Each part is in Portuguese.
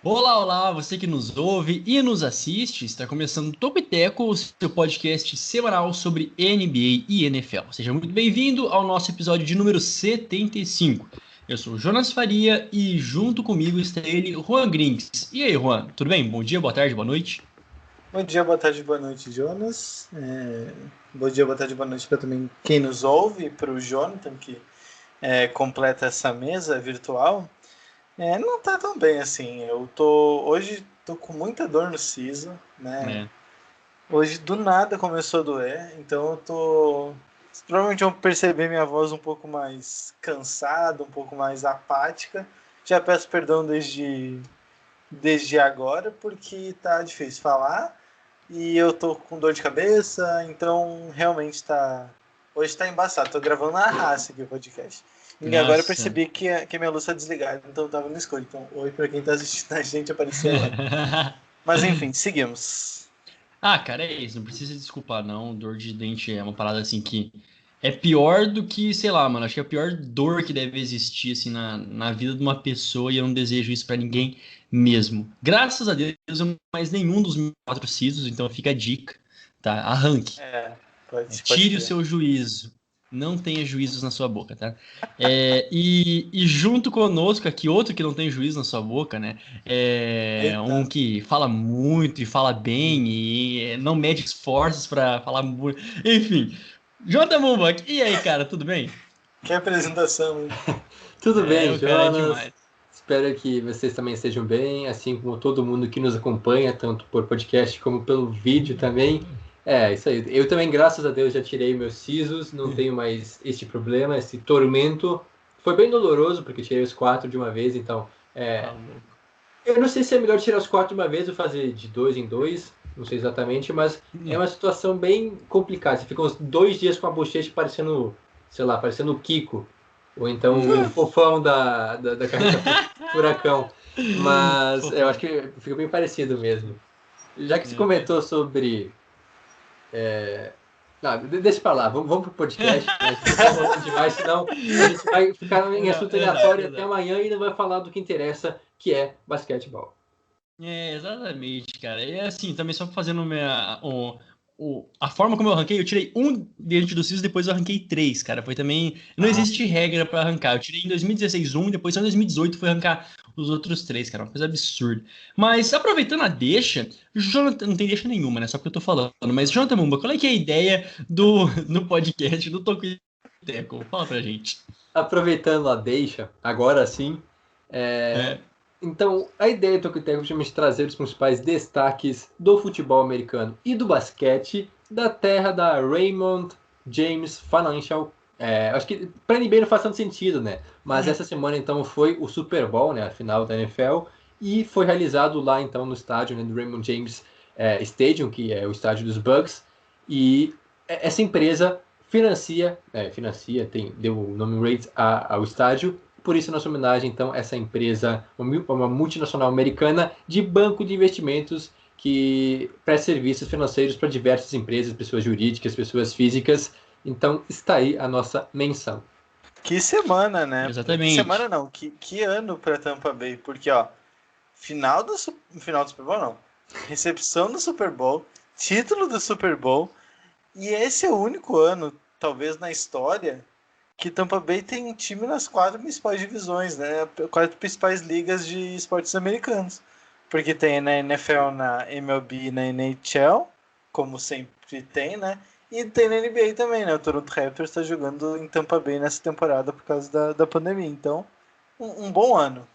Olá, olá, você que nos ouve e nos assiste, está começando o Toco e Teco, o seu podcast semanal sobre NBA e NFL. Seja muito bem-vindo ao nosso episódio de número 75. Eu sou o Jonas Faria e junto comigo está ele, Juan Grings. E aí, Juan, tudo bem? Bom dia, boa tarde, boa noite? Bom dia, boa tarde, boa noite, Jonas. Bom dia, boa tarde, boa noite para também quem nos ouve, para o Jonathan, que completa essa mesa virtual. Não tá tão bem assim. Hoje tô com muita dor no siso, né? É. Hoje do nada começou a doer, então eu tô. Provavelmente vão perceber minha voz um pouco mais cansada, um pouco mais apática. Já peço perdão desde agora, porque tá difícil falar. E eu tô com dor de cabeça, então realmente tá. Hoje tá embaçado, tô gravando na raça aqui o podcast. E agora eu Nossa. percebi que a minha luz tá desligada, então eu tava no escuro. Então, oi pra quem tá assistindo a gente aparecer agora. Mas enfim, seguimos. Ah, cara, é isso. Não precisa se desculpar, não. Dor de dente é uma parada assim que é pior do que, sei lá, mano. Acho que é a pior dor que deve existir, assim, na vida de uma pessoa e eu não desejo isso pra ninguém mesmo. Graças a Deus, eu não tenho mais nenhum dos meus 4 sisos, então fica a dica, tá? Arranque. É, pode Tire o crer. seu juízo. Não tenha juízos na sua boca, tá? E junto conosco aqui, outro que não tem juízo na sua boca, né? É Eita. um que fala muito e fala bem e não mede esforços pra falar muito. Enfim, Jota Mumbach, e aí, cara, tudo bem? Que apresentação, hein? Tudo bem, O cara é Jonas? demais. Espero que vocês também estejam bem, assim como todo mundo que nos acompanha, tanto por podcast como pelo vídeo também. É, isso aí. Eu também, graças a Deus, já tirei meus sisos, não tenho mais este problema, esse tormento. Foi bem doloroso, porque eu tirei os 4 de uma vez, então. Tá louco. Eu não sei se é melhor tirar os 4 de uma vez ou fazer de 2 em 2, não sei exatamente, mas é uma situação bem complicada. Você fica uns 2 dias com a bochecha parecendo, sei lá, parecendo o Kiko. Ou então o fofão da carreta furacão. Mas eu acho que fica bem parecido mesmo. Já que você comentou sobre. Não, deixa pra lá, vamos pro podcast, né? A gente tá falando demais, senão a gente vai ficar em assunto aleatório até amanhã e não vai falar do que interessa, que é basquetebol. Exatamente, cara. E assim, também só fazendo a forma como eu arranquei, eu tirei um diante dos sisos, depois eu arranquei 3, cara. Foi também. Não Ah, existe regra pra arrancar. Eu tirei em 2016 um, depois só em 2018 fui arrancar os outros 3, cara. Uma coisa absurda. Mas aproveitando a deixa, Jonathan, não tem deixa nenhuma, né? Só porque eu tô falando. Mas, Jonathan Mumba, qual é que é a ideia no podcast do Toco e Teco? Fala pra gente. aproveitando a deixa, agora sim. É. Então, a ideia do Tocoteco é justamente trazer os principais destaques do futebol americano e do basquete da terra da Raymond James Financial. Acho que para NBA não faz tanto sentido, né? Mas essa semana então foi o Super Bowl, né? A final da NFL, e foi realizado lá então no estádio, né, do Raymond James Stadium, que é o estádio dos Bucks. E essa empresa deu o nome Raids ao estádio. Por isso, nossa homenagem, então, a essa empresa, uma multinacional americana de banco de investimentos que presta serviços financeiros para diversas empresas, pessoas jurídicas, pessoas físicas. Então, está aí a nossa menção. Que semana, né? Que semana Exatamente. não, que ano pra Tampa Bay, porque ó, final do Super Bowl não. Recepção do Super Bowl, título do Super Bowl, e esse é o único ano, talvez na história, que Tampa Bay tem um time nas 4 principais divisões, né? 4 principais ligas de esportes americanos. Porque tem na NFL, na MLB e na NHL, como sempre tem, né? E tem na NBA também, né? O Toronto Raptors está jogando em Tampa Bay nessa temporada por causa da pandemia. Então, um bom ano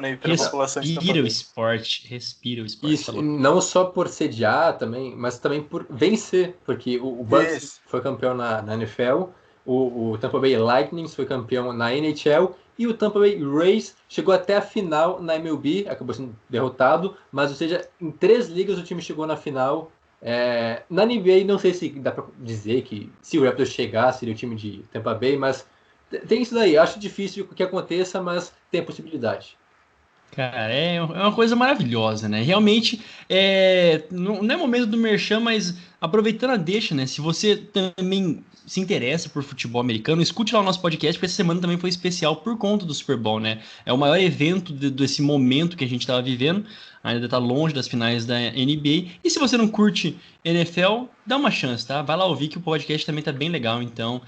aí para a população de Tampa Respira o Bay. esporte. Respira o esporte, tá Isso, louco. não só por sediar também, mas também por vencer, porque o Bucks Isso. foi campeão na NFL, o Tampa Bay Lightning foi campeão na NHL e o Tampa Bay Rays chegou até a final na MLB, acabou sendo derrotado, mas ou seja, em 3 ligas o time chegou na final. Na NBA não sei se dá para dizer que se o Raptors chegar seria o time de Tampa Bay, mas tem isso daí. Acho difícil que aconteça, mas tem a possibilidade. Cara, é uma coisa maravilhosa, né? Realmente, não é momento do merchan, mas aproveitando a deixa, né? Se você também se interessa por futebol americano, escute lá o nosso podcast, porque essa semana também foi especial por conta do Super Bowl, né? É o maior evento desse momento que a gente estava vivendo, ainda está longe das finais da NBA. E se você não curte NFL, dá uma chance, tá? Vai lá ouvir que o podcast também tá bem legal, então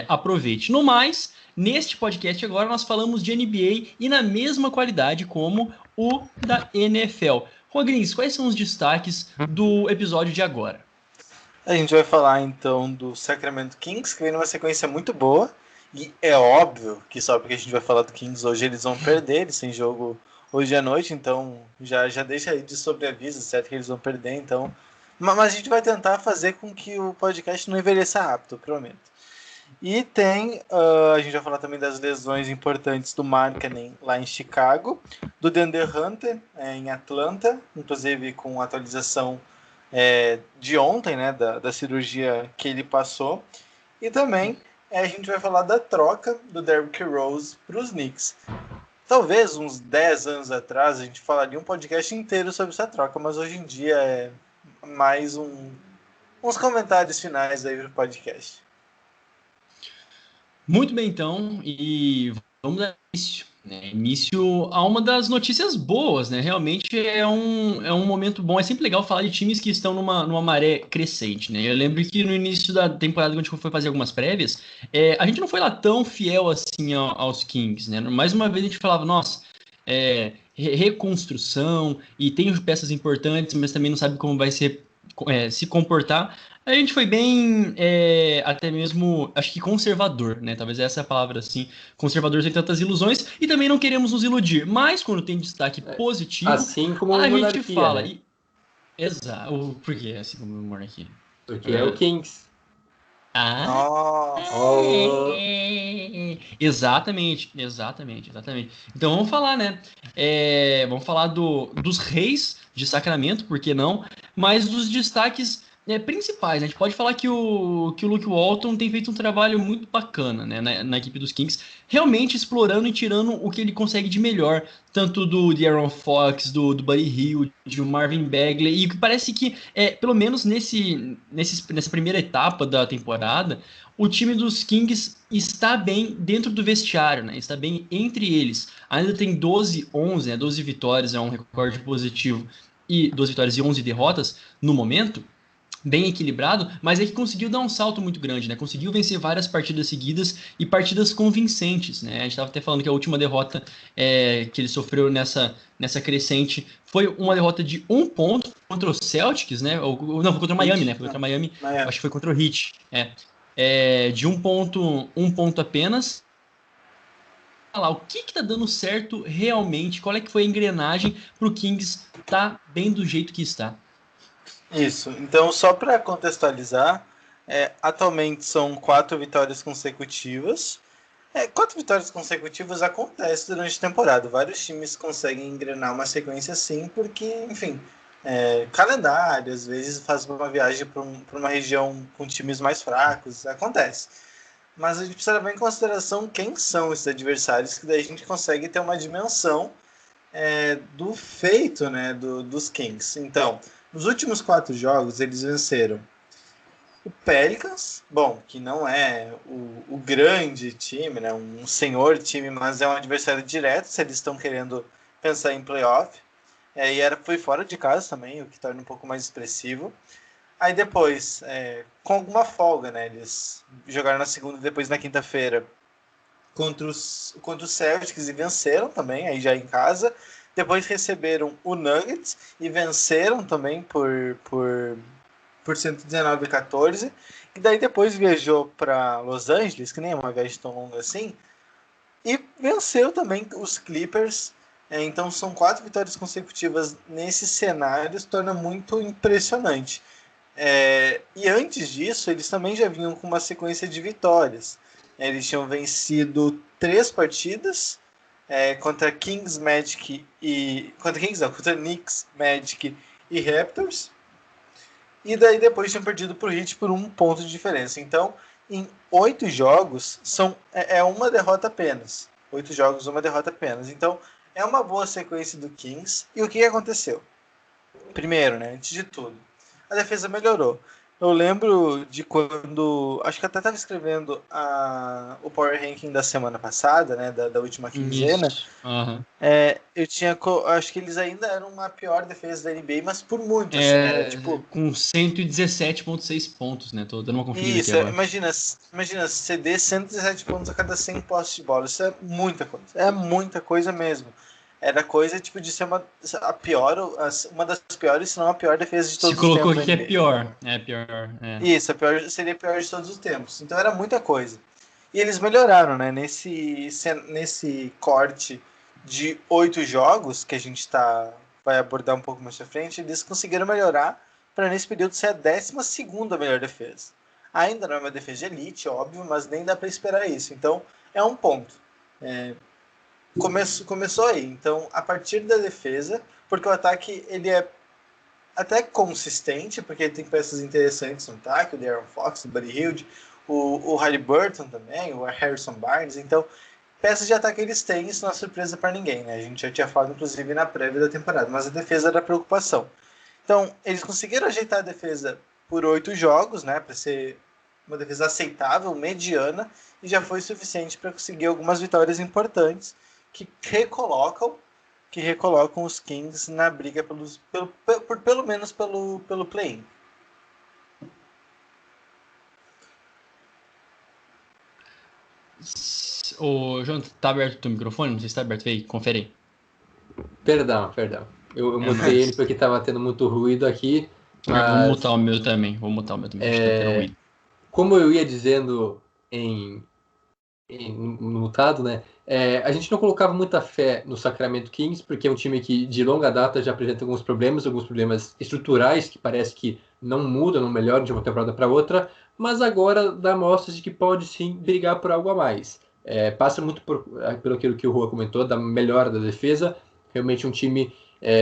aproveite. No mais, neste podcast agora nós falamos de NBA e na mesma qualidade como o da NFL. Rodrigues, quais são os destaques do episódio de agora? A gente vai falar então do Sacramento Kings, que vem numa sequência muito boa. E é óbvio que só porque a gente vai falar do Kings hoje eles vão perder, eles têm jogo hoje à noite, então já deixa aí de sobreaviso, certo que eles vão perder, então. Mas a gente vai tentar fazer com que o podcast não envelheça rápido, prometo. E a gente vai falar também das lesões importantes do Markkanen lá em Chicago, do DeAndre Hunter em Atlanta, inclusive com atualização de ontem, né, da cirurgia que ele passou. E também a gente vai falar da troca do Derrick Rose para os Knicks. Talvez uns 10 anos atrás a gente falaria um podcast inteiro sobre essa troca, mas hoje em dia é mais uns comentários finais aí pro podcast. Muito bem, então, e vamos dar início, né? Início a uma das notícias boas, né? Realmente é um momento bom. É sempre legal falar de times que estão numa maré crescente, né? Eu lembro que no início da temporada, quando a gente foi fazer algumas prévias, a gente não foi lá tão fiel assim aos Kings, né? Mais uma vez a gente falava, nossa, reconstrução, e tem peças importantes, mas também não sabe como vai se comportar. A gente foi bem, até mesmo, acho que conservador, né? Talvez essa é a palavra, assim, conservador sem tantas ilusões, e também não queremos nos iludir. Mas quando tem destaque positivo, Assim como a a gente monarquia, fala. né? Exato. Por que assim como a monarquia? Porque é o Kings. Ah, Oh. exatamente. Então vamos falar, né? Vamos falar dos reis de Sacramento, por que não? Mas dos destaques principais, né? A gente pode falar que o Luke Walton tem feito um trabalho muito bacana, né, na equipe dos Kings, realmente explorando e tirando o que ele consegue de melhor, tanto do De'Aaron Fox, do Buddy Hield, do Marvin Bagley, e parece que, pelo menos nessa primeira etapa da temporada, o time dos Kings está bem dentro do vestiário, né? Está bem entre eles. Ainda tem 12-11, né? 12 vitórias, é um recorde positivo, e 12 vitórias e 11 derrotas no momento, bem equilibrado, mas é que conseguiu dar um salto muito grande, né? Conseguiu vencer várias partidas seguidas e partidas convincentes, né? A gente estava até falando que a última derrota que ele sofreu nessa crescente foi uma derrota de 1 ponto contra o Celtics, né? Não, foi contra o Miami, né? Foi contra o Miami, acho que foi contra o Heat, de 1 ponto apenas. Lá, o que tá dando certo realmente? Qual é que foi a engrenagem para o Kings tá bem do jeito que está? Isso. Então, só para contextualizar, atualmente são 4 vitórias consecutivas. 4 vitórias consecutivas acontece durante a temporada. Vários times conseguem engrenar uma sequência assim, porque, enfim, calendário, às vezes faz uma viagem para uma região com times mais fracos, acontece. Mas a gente precisa levar em consideração quem são esses adversários, que daí a gente consegue ter uma dimensão do feito, né, dos Kings. Então, nos últimos 4 jogos, eles venceram o Pelicans, bom, que não é o grande time, né, um senhor time, mas é um adversário direto se eles estão querendo pensar em playoff. Foi fora de casa também, o que torna um pouco mais expressivo. Aí depois, com alguma folga, né, eles jogaram na segunda e depois na quinta-feira contra os Celtics e venceram também, aí já em casa. Depois receberam o Nuggets e venceram também por 119-14. E daí depois viajou para Los Angeles, que nem é uma viagem tão longa assim, e venceu também os Clippers. Então são 4 vitórias consecutivas nesse cenário, se torna muito impressionante. E antes disso, eles também já vinham com uma sequência de vitórias. Eles tinham vencido 3 partidas contra Kings, Magic e. Contra Knicks, Magic e Raptors. E daí depois tinham perdido para o Heat por 1 ponto de diferença. Então, em 8 jogos, uma derrota apenas. 8 jogos, uma derrota apenas. Então, é uma boa sequência do Kings. E o que aconteceu? Primeiro, né, antes de tudo, a defesa melhorou. Eu lembro de quando. Acho que até estava escrevendo o Power Ranking da semana passada, né? Da última quinzena. Isso. Aham. Acho que eles ainda eram a pior defesa da NBA, mas por muito, assim. Era É, tipo. com 117,6 pontos, né? Tô dando uma conferida aqui Isso, agora. imagina ceder 117 pontos a cada 100 postes de bola. Isso é muita coisa. É muita coisa mesmo. Era coisa tipo de ser uma das piores, se não a pior defesa de Se todos os colocou tempos da aqui que é NBA. pior. É pior. É. Isso, seria a pior de todos os tempos. Então era muita coisa. E eles melhoraram, né? Nesse corte de 8 jogos que a gente vai abordar um pouco mais pra frente, eles conseguiram melhorar para nesse período ser a 12ª melhor defesa. Ainda não é uma defesa de elite, óbvio, mas nem dá para esperar isso. Então é um ponto. Começou aí. Então, a partir da defesa, porque o ataque ele é até consistente, porque ele tem peças interessantes no ataque, o De'Aaron Fox, o Buddy Hield, o Haliburton também, o Harrison Barnes. Então, peças de ataque eles têm, isso não é surpresa para ninguém, né? A gente já tinha falado, inclusive, na prévia da temporada, mas a defesa era preocupação. Então, eles conseguiram ajeitar a defesa por 8 jogos, né? Para ser uma defesa aceitável, mediana, e já foi suficiente para conseguir algumas vitórias importantes que recolocam os Kings na briga pelo menos pelo play-in. Ô, João, tá aberto o teu microfone? Não sei se tá aberto aí. Confere aí. Perdão. Eu mutei ele porque estava tendo muito ruído aqui, Eu vou mas mutar o meu também. Acho que tá tendo ruído. como eu ia dizendo no mutado, né? A gente não colocava muita fé no Sacramento Kings, porque é um time que de longa data já apresenta alguns problemas estruturais que parece que não mudam, não melhoram de uma temporada para outra, mas agora dá mostras de que pode sim brigar por algo a mais. Passa muito pelo aquilo que o Rua comentou, da melhora da defesa, realmente um time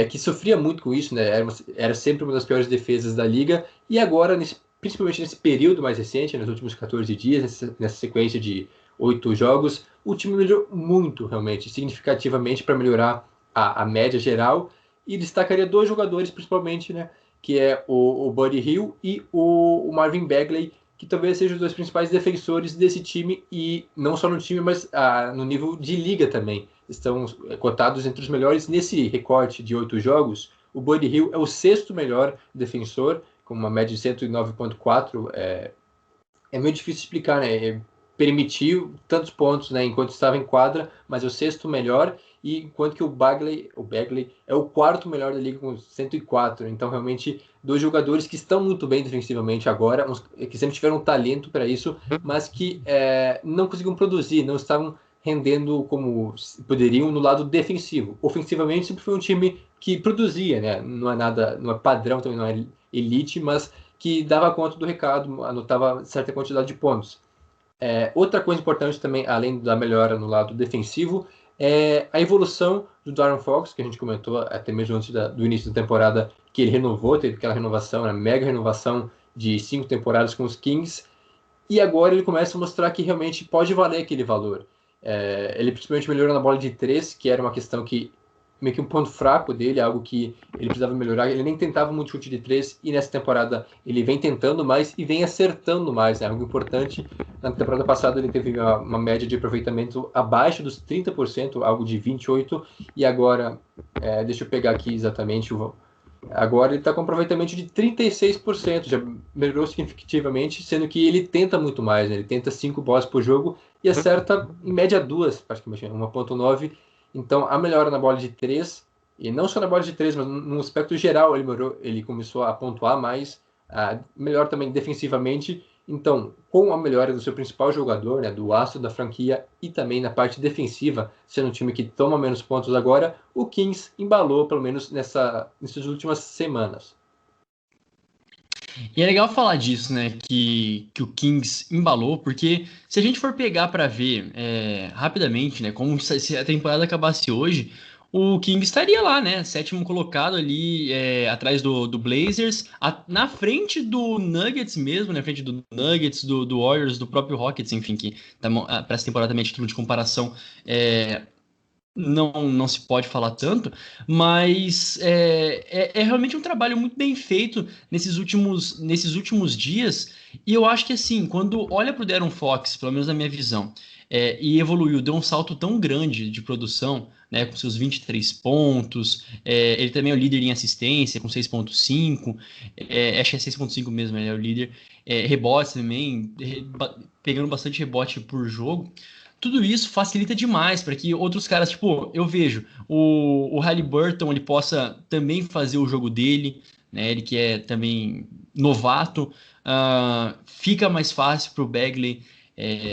que sofria muito com isso, né? Era sempre uma das piores defesas da liga, e agora, principalmente nesse período mais recente, nos últimos 14 dias, nessa sequência de 8 jogos, o time melhorou muito, realmente, significativamente para melhorar a média geral. E destacaria dois jogadores, principalmente, né? Que é o Buddy Hield e o Marvin Bagley, que talvez sejam os dois principais defensores desse time, e não só no time, mas no nível de liga também. Estão cotados entre os melhores nesse recorte de 8 jogos. O Buddy Hield é o sexto melhor defensor, com uma média de 109,4. É meio difícil explicar, né? Permitiu tantos pontos, né, enquanto estava em quadra, mas é o sexto melhor, e enquanto que o Bagley é o quarto melhor da liga com 104. Então, realmente, dois jogadores que estão muito bem defensivamente agora, que sempre tiveram talento para isso, mas que não conseguiam produzir, não estavam rendendo como poderiam no lado defensivo. Ofensivamente, sempre foi um time que produzia, né? Não é padrão, também não é elite, mas que dava conta do recado, anotava certa quantidade de pontos. Outra coisa importante também, além da melhora no lado defensivo, é a evolução do De'Aaron Fox, que a gente comentou até mesmo antes do início da temporada, que ele renovou, teve aquela renovação, a mega renovação de 5 temporadas com os Kings, e agora ele começa a mostrar que realmente pode valer aquele valor. Ele principalmente melhorou na bola de 3, que era uma questão que meio que um ponto fraco dele, algo que ele precisava melhorar. Ele nem tentava muito chute de 3, e nessa temporada ele vem tentando mais e vem acertando mais, né? Algo importante. Na temporada passada ele teve uma média de aproveitamento abaixo dos 30%, algo de 28%, e agora, deixa eu pegar aqui exatamente agora ele está com aproveitamento de 36%, já melhorou significativamente, sendo que ele tenta muito mais, né? Ele tenta 5 bolas por jogo e acerta em média 2, praticamente, 1,9. Então a melhora na bola de 3, e não só na bola de 3, mas no aspecto geral ele começou a pontuar mais, melhor também defensivamente. Então, com a melhora do seu principal jogador, né, do astro da franquia, e também na parte defensiva, sendo um time que toma menos pontos agora, o Kings embalou, pelo menos nessas últimas semanas. E é legal falar disso, né? Que o Kings embalou, porque se a gente for pegar para ver rapidamente, né? Como se a temporada acabasse hoje, o Kings estaria lá, né? Sétimo colocado ali, atrás do Blazers, na frente do Nuggets mesmo, na frente do Nuggets, do Warriors, do próprio Rockets, enfim, que para essa temporada também é título de comparação. não se pode falar tanto, mas é realmente um trabalho muito bem feito nesses últimos dias. E eu acho que assim, quando olha para o De'Aaron Fox, pelo menos na minha visão, e evoluiu, deu um salto tão grande de produção, né, com seus 23 pontos, ele também é o líder em assistência, com 6,5, acho que é 6,5 mesmo, ele é o líder, rebotes também, pegando bastante rebote por jogo. Tudo isso facilita demais para que outros caras, tipo, eu vejo o Haliburton, ele possa também fazer o jogo dele, né? Ele que é também novato, fica mais fácil para o Bagley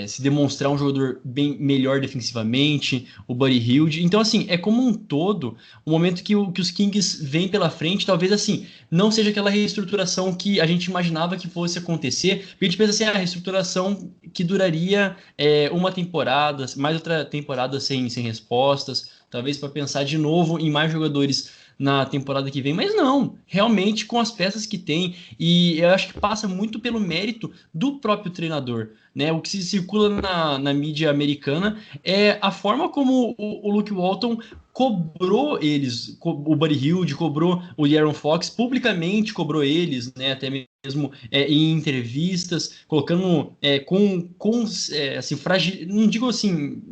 se demonstrar um jogador bem melhor defensivamente, o Buddy Hield. Então, assim, é como um todo, o momento que os Kings vêm pela frente, talvez assim, não seja aquela reestruturação que a gente imaginava que fosse acontecer, porque a gente pensa assim, a reestruturação que duraria uma temporada, mais outra temporada sem respostas, talvez para pensar de novo em mais jogadores na temporada que vem, mas não, realmente com as peças que tem, e eu acho que passa muito pelo mérito do próprio treinador, né? O que se circula na mídia americana é a forma como o Luke Walton cobrou eles, o Buddy Hield, cobrou o De'Aaron Fox, publicamente cobrou eles, né? Até mesmo em entrevistas, colocando assim, não digo assim,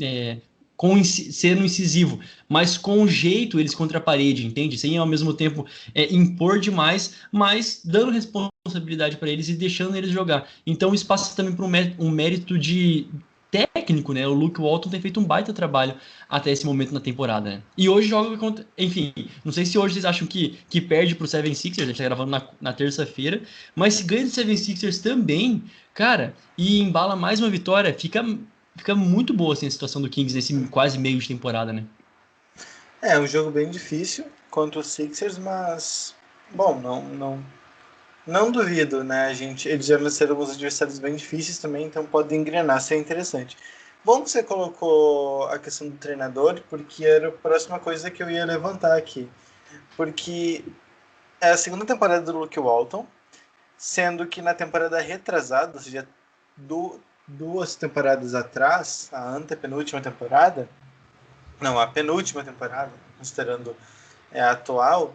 sendo incisivo, mas com jeito eles contra a parede, entende? Sem ao mesmo tempo impor demais, mas dando responsabilidade para eles e deixando eles jogar. Então isso passa também por um mérito de técnico, né? O Luke Walton tem feito um baita trabalho até esse momento na temporada, né? E hoje joga contra. Enfim, não sei se hoje vocês acham que perde pro 76ers, a gente tá gravando na terça-feira, mas se ganha do 76ers também, cara, e embala mais uma vitória, fica muito boa assim, a situação do Kings nesse quase meio de temporada, né? É um jogo bem difícil contra os Sixers, mas bom, não duvido, né? Eles já venceram alguns adversários bem difíceis também, então pode engrenar, ser interessante. Bom que você colocou a questão do treinador, porque era a próxima coisa que eu ia levantar aqui. Porque é a segunda temporada do Luke Walton, sendo que na temporada retrasada, ou seja, duas temporadas atrás, a antepenúltima temporada, não, a penúltima temporada, considerando a atual,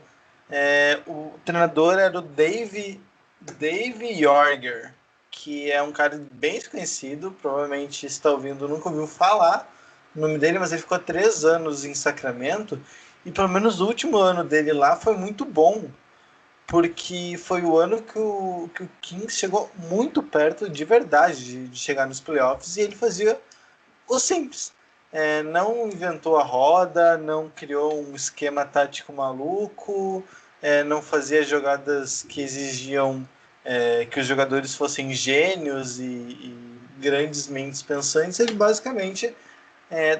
o treinador era o Dave Jorger, que é um cara bem desconhecido, provavelmente está ouvindo, nunca ouviu falar o nome dele, mas ele ficou 3 anos em Sacramento, e pelo menos o último ano dele lá foi muito bom, porque foi o ano que o Kings chegou muito perto de verdade de chegar nos playoffs, e ele fazia o simples. Não inventou a roda, não criou um esquema tático maluco, não fazia jogadas que exigiam que os jogadores fossem gênios e grandes mentes pensantes. Ele basicamente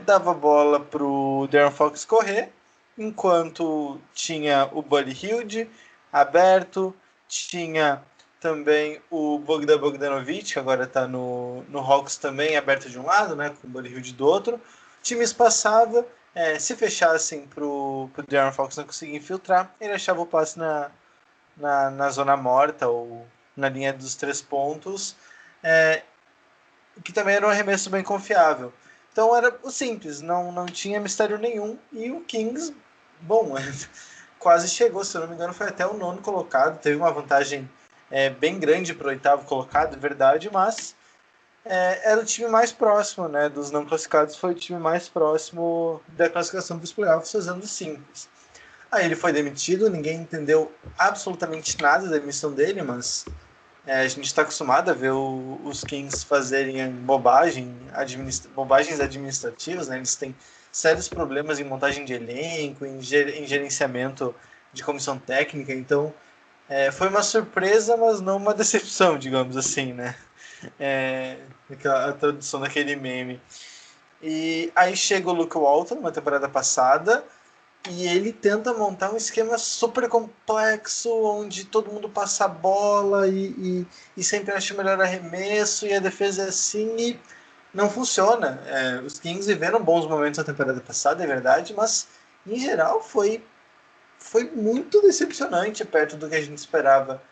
dava a bola para o De'Aaron Fox correr, enquanto tinha o Buddy Hield aberto, tinha também o Bogdan Bogdanovic, que agora está no Hawks também, aberto de um lado, né, com o Buddy Hield do outro. O time espaçava, se fechassem para o De'Aaron Fox não conseguir infiltrar, ele achava o passe na zona morta ou na linha dos 3 pontos, que também era um arremesso bem confiável. Então era o simples, não tinha mistério nenhum. E o Kings, bom, quase chegou, se eu não me engano, foi até o 9º colocado. Teve uma vantagem bem grande para o 8º colocado, é verdade, mas era o time mais próximo, né? Dos não classificados, foi o time mais próximo da classificação dos playoffs, fazendo simples. Aí ele foi demitido, ninguém entendeu absolutamente nada da demissão dele, mas a gente está acostumado a ver os Kings fazerem bobagens administrativas, né? Eles têm sérios problemas em montagem de elenco, em gerenciamento de comissão técnica, então foi uma surpresa, mas não uma decepção, digamos assim, né? A tradução daquele meme. E aí chega o Luke Walton, na temporada passada, e ele tenta montar um esquema super complexo, onde todo mundo passa a bola e sempre acha o melhor arremesso, e a defesa é assim, e não funciona. Os Kings viveram bons momentos na temporada passada, é verdade, mas em geral foi muito decepcionante perto do que a gente esperava.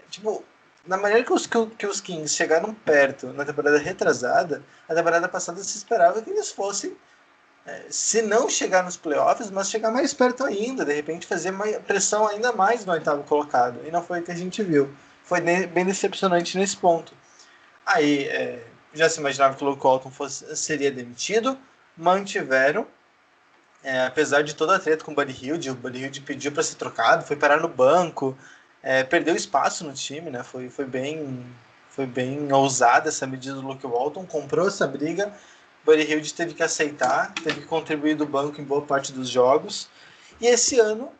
Tipo, na maneira que os Kings chegaram perto na temporada retrasada, a temporada passada se esperava que eles fossem se não chegar nos playoffs, mas chegar mais perto ainda, de repente fazer uma pressão ainda mais no oitavo colocado. E não foi o que a gente viu. Foi bem decepcionante nesse ponto. Aí, já se imaginava que o Luke Walton seria demitido, mantiveram, apesar de toda a treta com o Buddy Hield. O Buddy Hield pediu para ser trocado, foi parar no banco, perdeu espaço no time, né? Foi bem ousada essa medida do Luke Walton, comprou essa briga. Buddy Hield teve que aceitar, teve que contribuir do banco em boa parte dos jogos. E esse ano,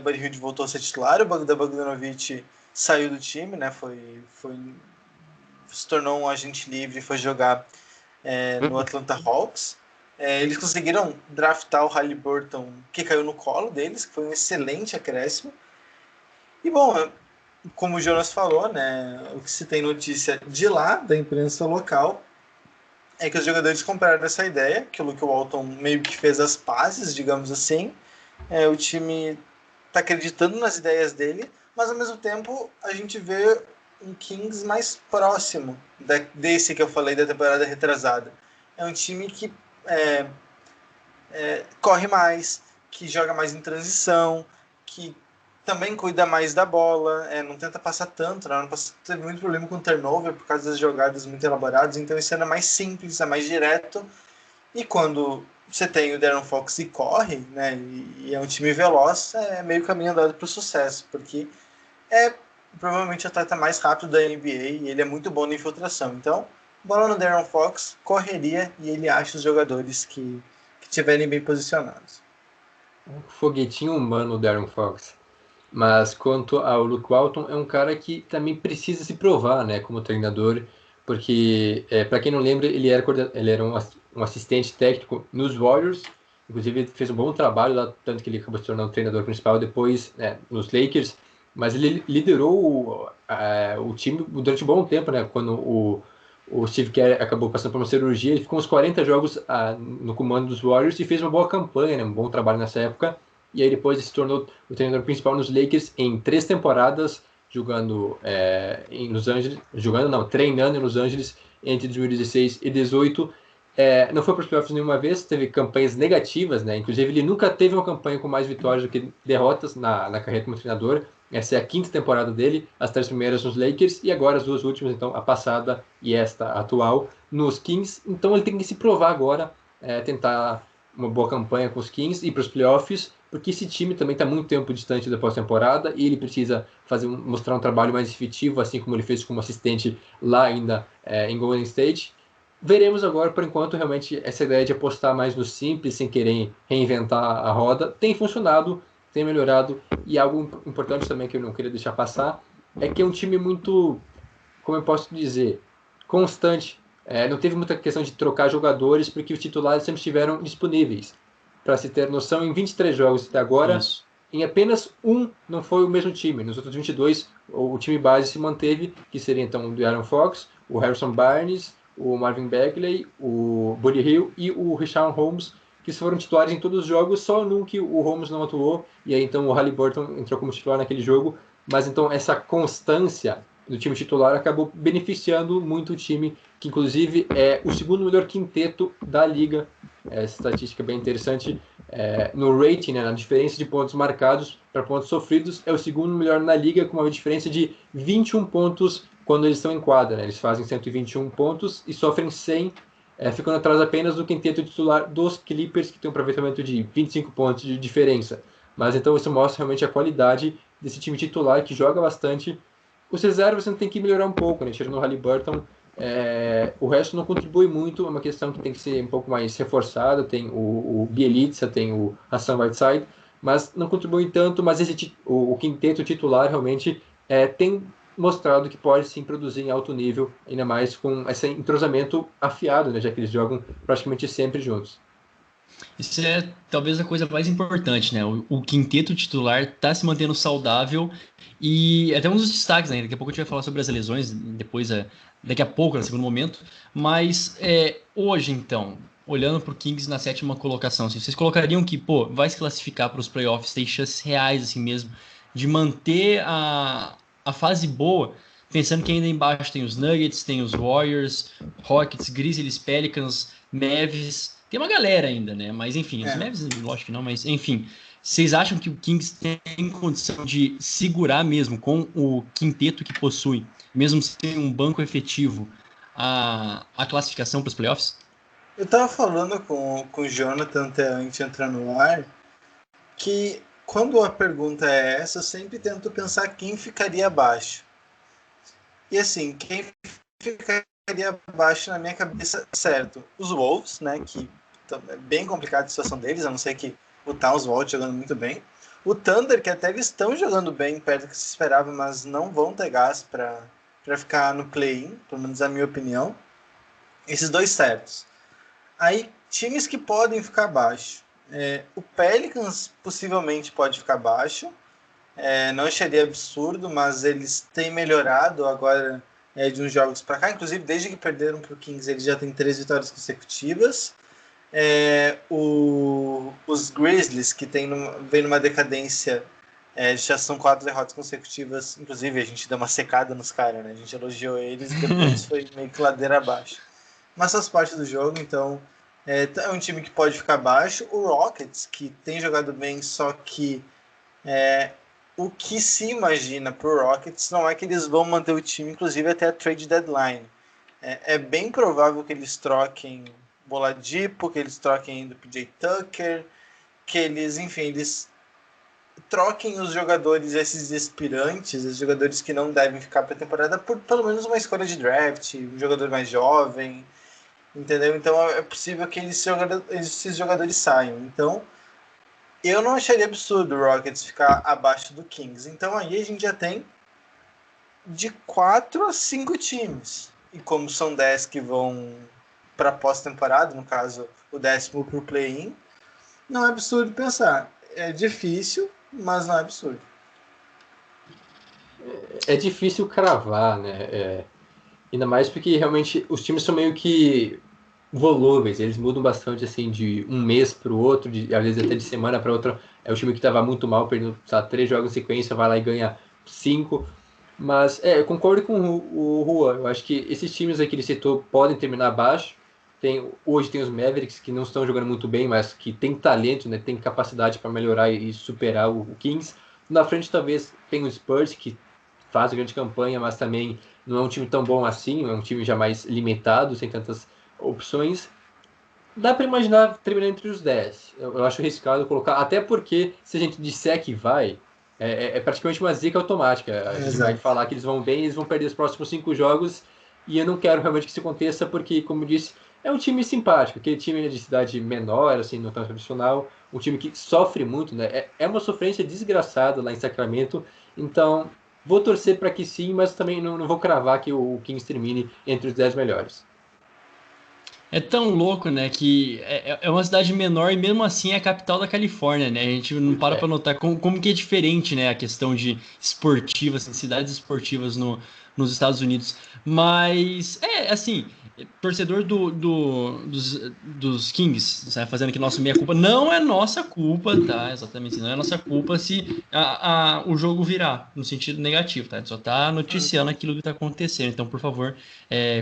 Buddy Hield voltou a ser titular, o Bogdan Bogdanovic saiu do time, né? Se tornou um agente livre e foi jogar no Atlanta Hawks. Eles conseguiram draftar o Haliburton, que caiu no colo deles, que foi um excelente acréscimo. E bom, como o Jonas falou, né, o que se tem notícia de lá, da imprensa local, é que os jogadores compraram essa ideia, que o Luke Walton meio que fez as pazes, digamos assim. O time está acreditando nas ideias dele, mas ao mesmo tempo a gente vê um Kings mais próximo desse que eu falei da temporada retrasada. É um time que corre mais, que joga mais em transição, que também cuida mais da bola, não tenta passar tanto. Né? Ano passado teve muito problema com o turnover por causa das jogadas muito elaboradas, então isso é mais simples, é mais direto. E quando você tem o De'Aaron Fox e corre, né, e é um time veloz, é meio caminho andado para o sucesso, porque é provavelmente o atleta mais rápido da NBA e ele é muito bom na infiltração. Então, bola no De'Aaron Fox, correria e ele acha os jogadores que estiverem bem posicionados. Um foguetinho humano o De'Aaron Fox. Mas quanto ao Luke Walton, é um cara que também precisa se provar, né, como treinador, porque, para quem não lembra, ele era um assistente técnico nos Warriors, inclusive ele fez um bom trabalho lá, tanto que ele acabou se tornando o treinador principal depois, nos Lakers, mas ele liderou o time durante um bom tempo, né, quando o Steve Kerr acabou passando por uma cirurgia, ele ficou uns 40 jogos no comando dos Warriors e fez uma boa campanha, né, um bom trabalho nessa época. E aí depois ele se tornou o treinador principal nos Lakers em 3 temporadas, treinando em Los Angeles entre 2016 e 2018. Não foi para os playoffs nenhuma vez, teve campanhas negativas, né? Inclusive ele nunca teve uma campanha com mais vitórias do que derrotas na carreira como treinador. Essa é a 5ª temporada dele, as 3 primeiras nos Lakers e agora as 2 últimas, então a passada e esta atual nos Kings. Então ele tem que se provar agora, tentar uma boa campanha com os Kings e para os playoffs, porque esse time também está muito tempo distante da pós-temporada e ele precisa mostrar um trabalho mais efetivo, assim como ele fez como assistente lá ainda em Golden State. Veremos agora, por enquanto, realmente essa ideia de apostar mais no simples, sem querer reinventar a roda, tem funcionado, tem melhorado, e algo importante também que eu não queria deixar passar, é que é um time muito, como eu posso dizer, constante. Não teve muita questão de trocar jogadores, porque os titulares sempre estiveram disponíveis. Para se ter noção, em 23 jogos até agora, Isso. em apenas um não foi o mesmo time. Nos outros 22, o time base se manteve, que seria então o De'Aaron Fox, o Harrison Barnes, o Marvin Bagley, o Buddy Hield e o Richaun Holmes, que foram titulares em todos os jogos, só num que o Holmes não atuou, e aí então o Haliburton entrou como titular naquele jogo. Mas então essa constância do time titular acabou beneficiando muito o time, que inclusive é o segundo melhor quinteto da liga. Essa estatística é bem interessante. No rating, né, na diferença de pontos marcados para pontos sofridos, é o segundo melhor na liga, com uma diferença de 21 pontos quando eles estão em quadra. Né? Eles fazem 121 pontos e sofrem 100, ficando atrás apenas do quinteto titular dos Clippers, que tem um aproveitamento de 25 pontos de diferença. Mas então isso mostra realmente a qualidade desse time titular, que joga bastante. Os reservas você tem que melhorar um pouco, né? Tirando o Haliburton, o resto não contribui muito, é uma questão que tem que ser um pouco mais reforçada. Tem o Bjelica, tem o Hassan Whiteside, mas não contribui tanto. Mas o quinteto titular realmente tem mostrado que pode sim produzir em alto nível, ainda mais com esse entrosamento afiado, né? Já que eles jogam praticamente sempre juntos. Isso é talvez a coisa mais importante, né? O quinteto titular está se mantendo saudável e até um dos destaques, né? Daqui a pouco a gente vai falar sobre as lesões, daqui a pouco, no segundo momento. Mas hoje, então, olhando para o Kings na 7ª colocação, assim, vocês colocariam que, vai se classificar para os playoffs, tem chances reais, assim mesmo, de manter a fase boa, pensando que ainda embaixo tem os Nuggets, tem os Warriors, Rockets, Grizzlies, Pelicans, Mavs. tem uma galera ainda, né? Mas enfim, os Mavs, lógico que não, mas enfim. Vocês acham que o Kings tem condição de segurar mesmo com o quinteto que possui, mesmo sem um banco efetivo, a classificação para os playoffs? Eu tava falando com o Jonathan até antes de entrar no ar, que quando a pergunta é essa, eu sempre tento pensar quem ficaria abaixo. E assim, quem ficaria abaixo na minha cabeça, certo, os Wolves, né, que é bem complicada a situação deles, a não ser que o Towns volte jogando muito bem. O Thunder, que até eles estão jogando bem, perto do que se esperava, mas não vão ter gás para ficar no play-in, pelo menos a minha opinião. Esses dois certos. Aí, times que podem ficar abaixo. O Pelicans possivelmente pode ficar abaixo. Não acharia absurdo, mas eles têm melhorado agora de uns jogos para cá. Inclusive, desde que perderam para o Kings, eles já têm 3 vitórias consecutivas. Os Grizzlies, que vem numa decadência, já são 4 derrotas consecutivas. Inclusive, a gente deu uma secada nos caras, né? A gente elogiou eles e depois foi meio que ladeira abaixo. Mas faz parte do jogo, então é um time que pode ficar abaixo. O Rockets, que tem jogado bem, só que o que se imagina pro Rockets não é que eles vão manter o time, inclusive até a trade deadline. É bem provável que eles troquem Boladipo, que eles troquem do PJ Tucker, que eles troquem os jogadores, esses aspirantes, os jogadores que não devem ficar para a temporada, por pelo menos uma escolha de draft, um jogador mais jovem, entendeu? Então é possível que esses jogadores saiam. Então eu não acharia absurdo o Rockets ficar abaixo do Kings. Então aí a gente já tem de 4 a 5 times. E como são 10 que vão para pós-temporada, no caso o 10º para o play-in, não é absurdo pensar. É difícil, mas não é absurdo. É difícil cravar, né? Ainda mais porque realmente os times são meio que volúveis, eles mudam bastante assim de um mês para o outro, às vezes até de semana para outra. É o time que estava muito mal, perdendo 3 jogos em sequência, vai lá e ganha 5. Mas eu concordo com o Juan. Eu acho que esses times aí que ele citou podem terminar abaixo. Hoje tem os Mavericks que não estão jogando muito bem, mas que tem talento, né? Tem capacidade para melhorar e superar o Kings. Na frente talvez tem o Spurs que faz uma grande campanha, mas também não é um time tão bom assim, é um time já mais limitado, sem tantas opções. Dá para imaginar terminar entre os 10. Eu acho arriscado colocar, até porque se a gente disser que vai, é praticamente uma zica automática. A gente vai falar que eles vão bem, eles vão perder os próximos 5 jogos, e eu não quero realmente que isso aconteça, porque, como eu disse, é um time simpático, aquele time de cidade menor, assim, não tão tradicional, um time que sofre muito, né? É uma sofrência desgraçada lá em Sacramento, então vou torcer para que sim, mas também não vou cravar que o Kings termine entre os 10 melhores. É tão louco, né, que é uma cidade menor e mesmo assim é a capital da Califórnia, né? A gente não para notar como que é diferente, né, a questão de esportivas, assim, cidades esportivas nos Estados Unidos. Mas, assim, torcedor dos Kings, sabe, fazendo aqui nossa meia-culpa, não é nossa culpa, tá? Exatamente, não é nossa culpa se o jogo virar, no sentido negativo, tá? A gente só tá noticiando aquilo que tá acontecendo. Então, por favor,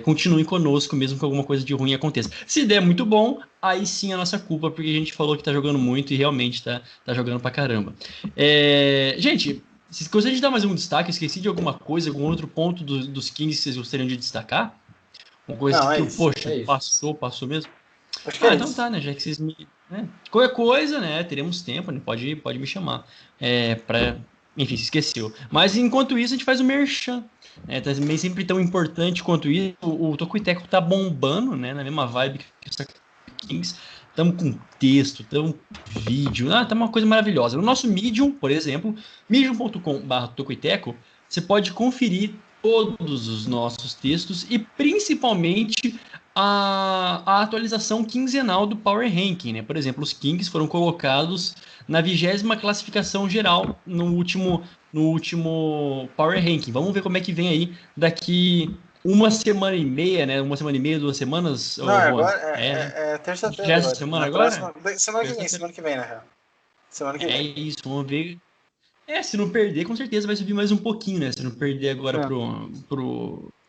continue conosco, mesmo que alguma coisa de ruim aconteça. Se der muito bom, aí sim é nossa culpa, porque a gente falou que tá jogando muito e realmente tá jogando pra caramba. Gente, se gostaria de dar mais um destaque, esqueci de alguma coisa, algum outro ponto dos Kings que vocês gostariam de destacar? Uma coisa Não, que, isso, passou mesmo? Acho que Então isso. tá, né? Já que vocês me. Né? Qualquer coisa, né? Teremos tempo, né? Pode me chamar. Enfim, se esqueceu. Mas enquanto isso, a gente faz o merchan. Também sempre tão importante quanto isso. O Toco e Teco tá bombando, né? Na mesma vibe que o Sacramento Kings. Estamos com texto, estamos com vídeo. Tá uma coisa maravilhosa. No nosso Medium, por exemplo, medium.com/tocoiteco, você pode conferir todos os nossos textos e principalmente a atualização quinzenal do Power Ranking, né? Por exemplo, os Kings foram colocados na 20ª classificação geral no último Power Ranking. Vamos ver como é que vem aí daqui uma semana e meia, né? Uma semana e meia, 2 semanas. Não, agora né? é terça-feira Já essa agora. semana Na agora? próxima, semana que vem, na real. Semana que É vem. isso, vamos ver. Se não perder, com certeza vai subir mais um pouquinho, né? Se não perder agora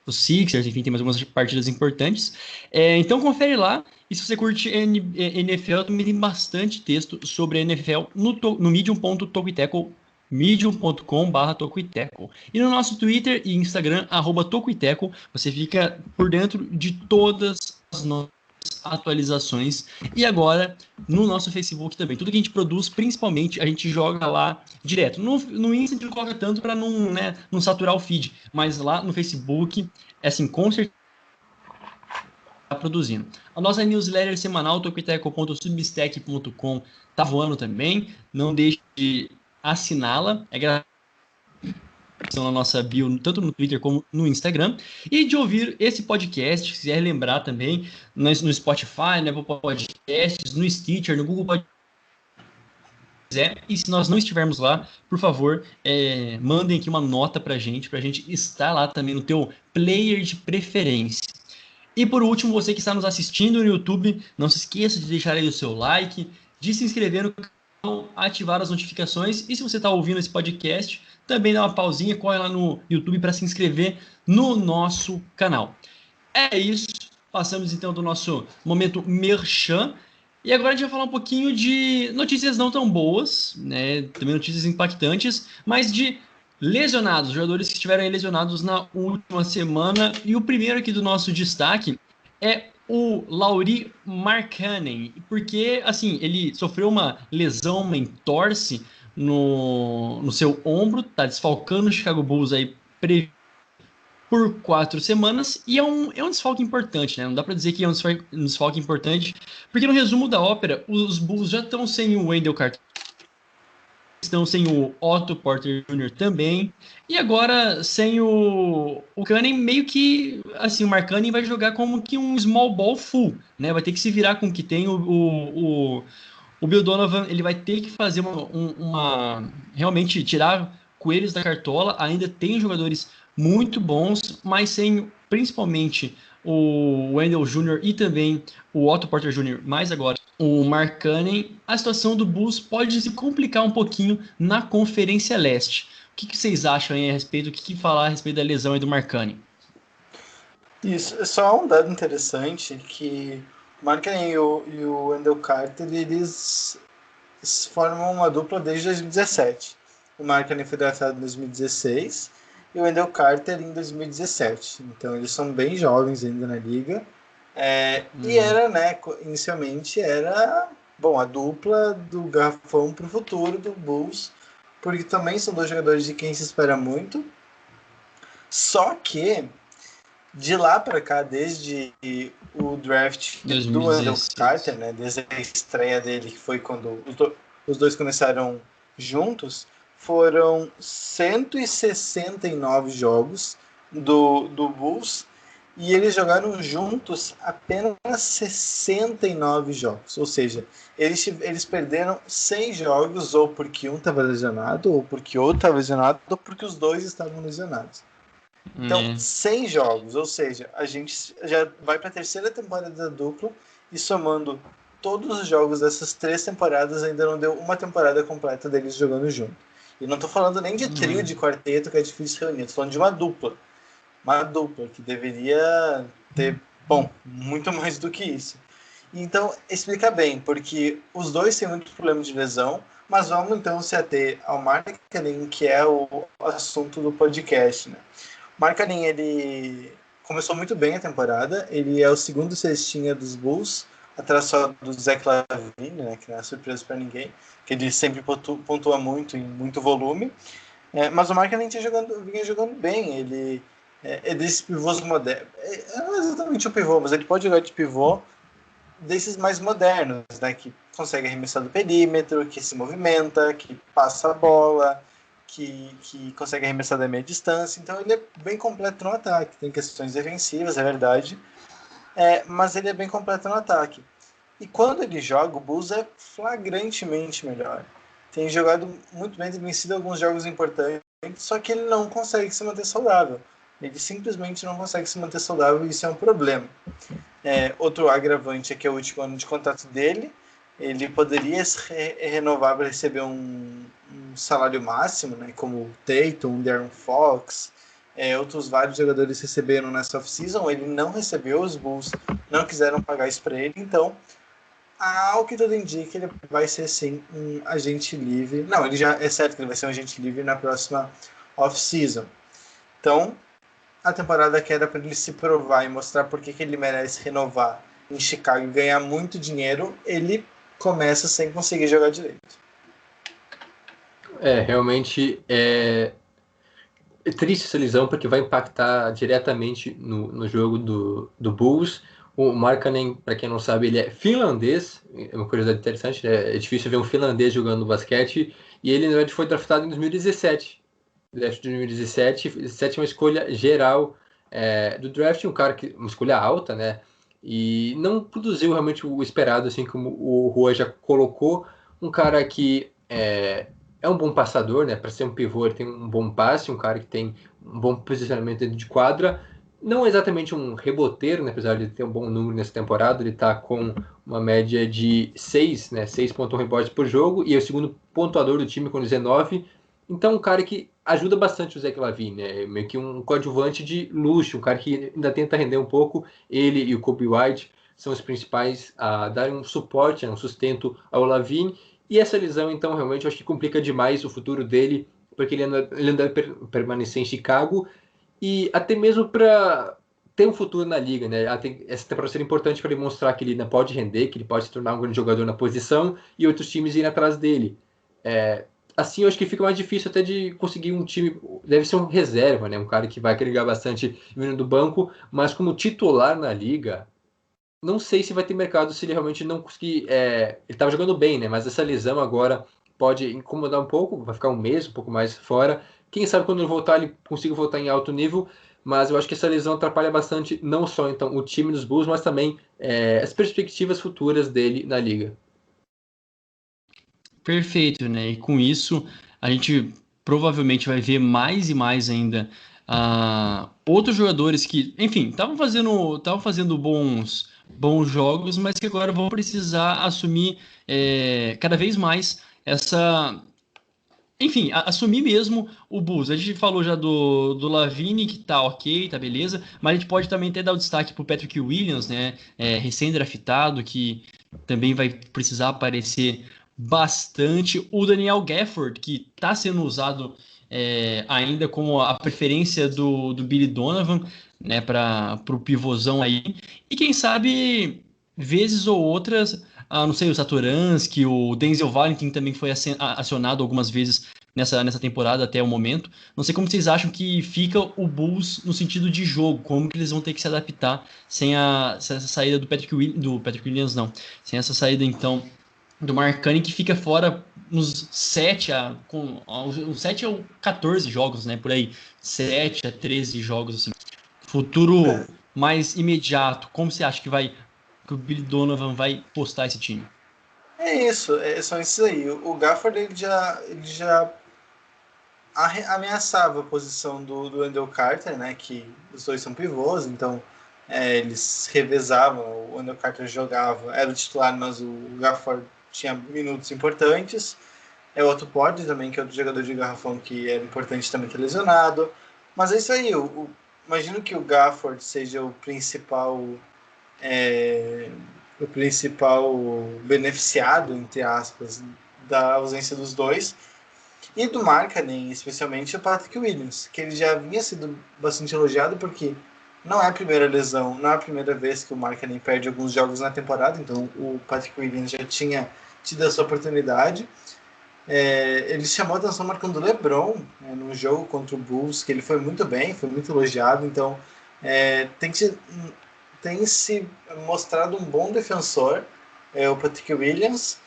os Sixers, enfim, tem mais algumas partidas importantes. Então confere lá. E se você curte NFL, também tem bastante texto sobre a NFL no medium.tocoiteco, medium.com/tocoiteco. E no nosso Twitter e Instagram, @tocoiteco, você fica por dentro de todas as nossas atualizações. E agora, no nosso Facebook também. Tudo que a gente produz, principalmente, a gente joga lá direto. No Insta a gente não coloca tanto para não saturar o feed. Mas lá no Facebook, assim, com certeza tá produzindo. A nossa newsletter semanal, tocoiteco.substack.com, tá voando também. Não deixe de assiná-la. É gratuito na nossa bio, tanto no Twitter como no Instagram, e de ouvir esse podcast, se quiser lembrar também, no Spotify, no Apple Podcasts, no Stitcher, no Google Podcasts. E se nós não estivermos lá, por favor, mandem aqui uma nota pra gente estar lá também no teu player de preferência. E por último, você que está nos assistindo no YouTube, não se esqueça de deixar aí o seu like, de se inscrever no canal, ativar as notificações. E se você está ouvindo esse podcast, também dá uma pausinha, corre lá no YouTube para se inscrever no nosso canal. É isso. Passamos então do nosso momento merchan. E agora a gente vai falar um pouquinho de notícias não tão boas, né? Também notícias impactantes, mas de lesionados, jogadores que estiveram lesionados na última semana. E o primeiro aqui do nosso destaque é o Lauri Markkanen, porque assim, ele sofreu uma lesão, uma entorse no seu ombro, tá desfalcando o Chicago Bulls aí por 4 semanas, e é um desfalque importante, né? Não dá para dizer que é um desfalque importante, porque no resumo da ópera, os Bulls já estão sem o Wendell Carter, estão sem o Otto Porter Jr. também, e agora sem o Canning, meio que, assim, o Markkanen vai jogar como que um small ball full, né? Vai ter que se virar com o que tem o Bill Donovan, ele vai ter que fazer realmente tirar coelhos da cartola. Ainda tem jogadores muito bons, mas sem principalmente o Wendell Jr. e também o Otto Porter Jr., mais agora o Markkanen, a situação do Bulls pode se complicar um pouquinho na Conferência Leste. O que vocês acham aí a respeito? O que falar a respeito da lesão aí do Markkanen? Isso, é só um dado interessante que o Markkanen e o Wendell Carter, eles formam uma dupla desde 2017. O Markkanen foi draftado em 2016 e o Wendell Carter em 2017. Então eles são bem jovens ainda na liga. E era, né, inicialmente era, bom, a dupla do garrafão para o futuro do Bulls, porque também são dois jogadores de quem se espera muito. Só que de lá para cá, desde o draft 2016. do Wendell Carter, né, desde a estreia dele, que foi quando os dois começaram juntos, foram 169 jogos do Bulls, e eles jogaram juntos apenas 69 jogos. Ou seja, eles perderam 100 jogos, ou porque um estava lesionado, ou porque outro estava lesionado, ou porque os dois estavam lesionados. Então, 100 jogos, ou seja, a gente já vai para a terceira temporada da dupla, e somando todos os jogos dessas 3 temporadas, ainda não deu uma temporada completa deles jogando junto. E não estou falando nem de trio, de quarteto, que é difícil reunir, estou falando de uma dupla. Uma dupla que deveria ter, bom, muito mais do que isso. Então, explica bem, porque os dois têm muito problema de lesão, mas vamos então se ater ao Markkanen, que é o assunto do podcast, né? O Markkanen, ele começou muito bem a temporada, ele é o segundo cestinha dos Bulls, atrás só do Zach LaVine, né, que não é surpresa para ninguém, que ele sempre pontua muito, em muito volume. Mas o Markkanen vinha jogando bem, ele é desses pivôs modernos. Não é exatamente o pivô, mas ele pode jogar de pivô desses mais modernos, né, que consegue arremessar do perímetro, que se movimenta, que passa a bola, que consegue arremessar da meia distância. Então ele é bem completo no ataque. Tem questões defensivas, é verdade, mas ele é bem completo no ataque. E quando ele joga, o Bulls é flagrantemente melhor. Tem jogado muito bem, tem vencido alguns jogos importantes, só que ele não consegue se manter saudável. Ele simplesmente não consegue se manter saudável, e isso é um problema. Outro agravante é que é o último ano de contrato dele. Ele poderia renovar para receber um salário máximo, né, como o Tatum, o De'Aaron Fox, outros vários jogadores receberam nessa off-season, ele não recebeu, os Bulls não quiseram pagar isso para ele, então, ao que tudo indica, ele vai ser sim um agente livre. Não, ele já é certo que ele vai ser um agente livre na próxima off-season. Então, a temporada que era para ele se provar e mostrar por que ele merece renovar em Chicago e ganhar muito dinheiro, ele começa sem conseguir jogar direito. Realmente é triste essa lesão, porque vai impactar diretamente no jogo do Bulls. O Markkanen, para quem não sabe, ele é finlandês, é uma curiosidade interessante, né? É difícil ver um finlandês jogando basquete, e ele, na verdade, foi draftado em 2017. Draft de 2017, sétima escolha geral do draft, uma escolha alta, né? E não produziu realmente o esperado, assim como o Juan já colocou. Um cara que é um bom passador, né? Para ser um pivô, ele tem um bom passe, um cara que tem um bom posicionamento dentro de quadra. Não é exatamente um reboteiro, né? Apesar de ter um bom número nessa temporada, ele está com uma média de 6, né? 6,1 rebotes por jogo, e é o segundo pontuador do time com 19. Então, um cara que ajuda bastante o Zach LaVine, né? Meio que um coadjuvante de luxo, um cara que ainda tenta render um pouco. Ele e o Kobe White são os principais a darem um suporte, um sustento ao LaVine. E essa lesão, então, realmente, eu acho que complica demais o futuro dele, porque ele ainda deve permanecer em Chicago, e até mesmo para ter um futuro na liga, né? Essa temporada seria importante para ele mostrar que ele ainda pode render, que ele pode se tornar um grande jogador na posição, e outros times irem atrás dele. Assim, eu acho que fica mais difícil até de conseguir um time. Deve ser um reserva, né? Um cara que vai agregar bastante vindo do banco, mas como titular na liga, não sei se vai ter mercado se ele realmente não conseguir. Ele estava jogando bem, né? Mas essa lesão agora pode incomodar um pouco, vai ficar um mês, um pouco mais fora. Quem sabe quando ele voltar, ele consiga voltar em alto nível. Mas eu acho que essa lesão atrapalha bastante, não só então o time dos Bulls, mas também as perspectivas futuras dele na liga. Perfeito, né? E com isso, a gente provavelmente vai ver mais e mais ainda outros jogadores que, enfim, estavam fazendo bons jogos, mas que agora vão precisar assumir cada vez mais essa. Enfim, assumir mesmo o Bulls. A gente falou já do LaVine, que tá ok, tá beleza, mas a gente pode também até dar o destaque pro Patrick Williams, né? Recém-draftado, que também vai precisar aparecer bastante. O Daniel Gafford, que tá sendo usado ainda como a preferência do Billy Donovan, né? Para o pivôzão aí. E quem sabe, vezes ou outras. Não sei, o Satoransky, o Denzel Valentin também foi acionado algumas vezes nessa temporada até o momento. Não sei como vocês acham que fica o Bulls no sentido de jogo, como que eles vão ter que se adaptar sem essa saída do Patrick Williams, não. Sem essa saída, então, do Markkanen, que fica fora nos 7 ou 14 jogos, né, por aí. 7 a 13 jogos, assim. Futuro mais imediato, como você acha que o Billy Donovan vai postar esse time? É isso, são esses aí. O Gafford ele já ameaçava a posição do Wendell Carter, né? Que os dois são pivôs, então eles revezavam. O Wendell Carter jogava, era o titular, mas o Gafford tinha minutos importantes. É o Otto Porter também, que é outro jogador de garrafão que era importante também ter lesionado. Mas é isso aí. Imagino que o Gafford seja o principal beneficiado, entre aspas, da ausência dos dois. E do Markkanen, especialmente o Patrick Williams, que ele já havia sido bastante elogiado porque não é a primeira lesão, não é a primeira vez que o Markkanen perde alguns jogos na temporada, então o Patrick Williams já tinha tido essa oportunidade. Ele chamou a atenção marcando o LeBron no jogo contra o Bulls, que ele foi muito bem, foi muito elogiado, então tem se mostrado um bom defensor, o Patrick Williams,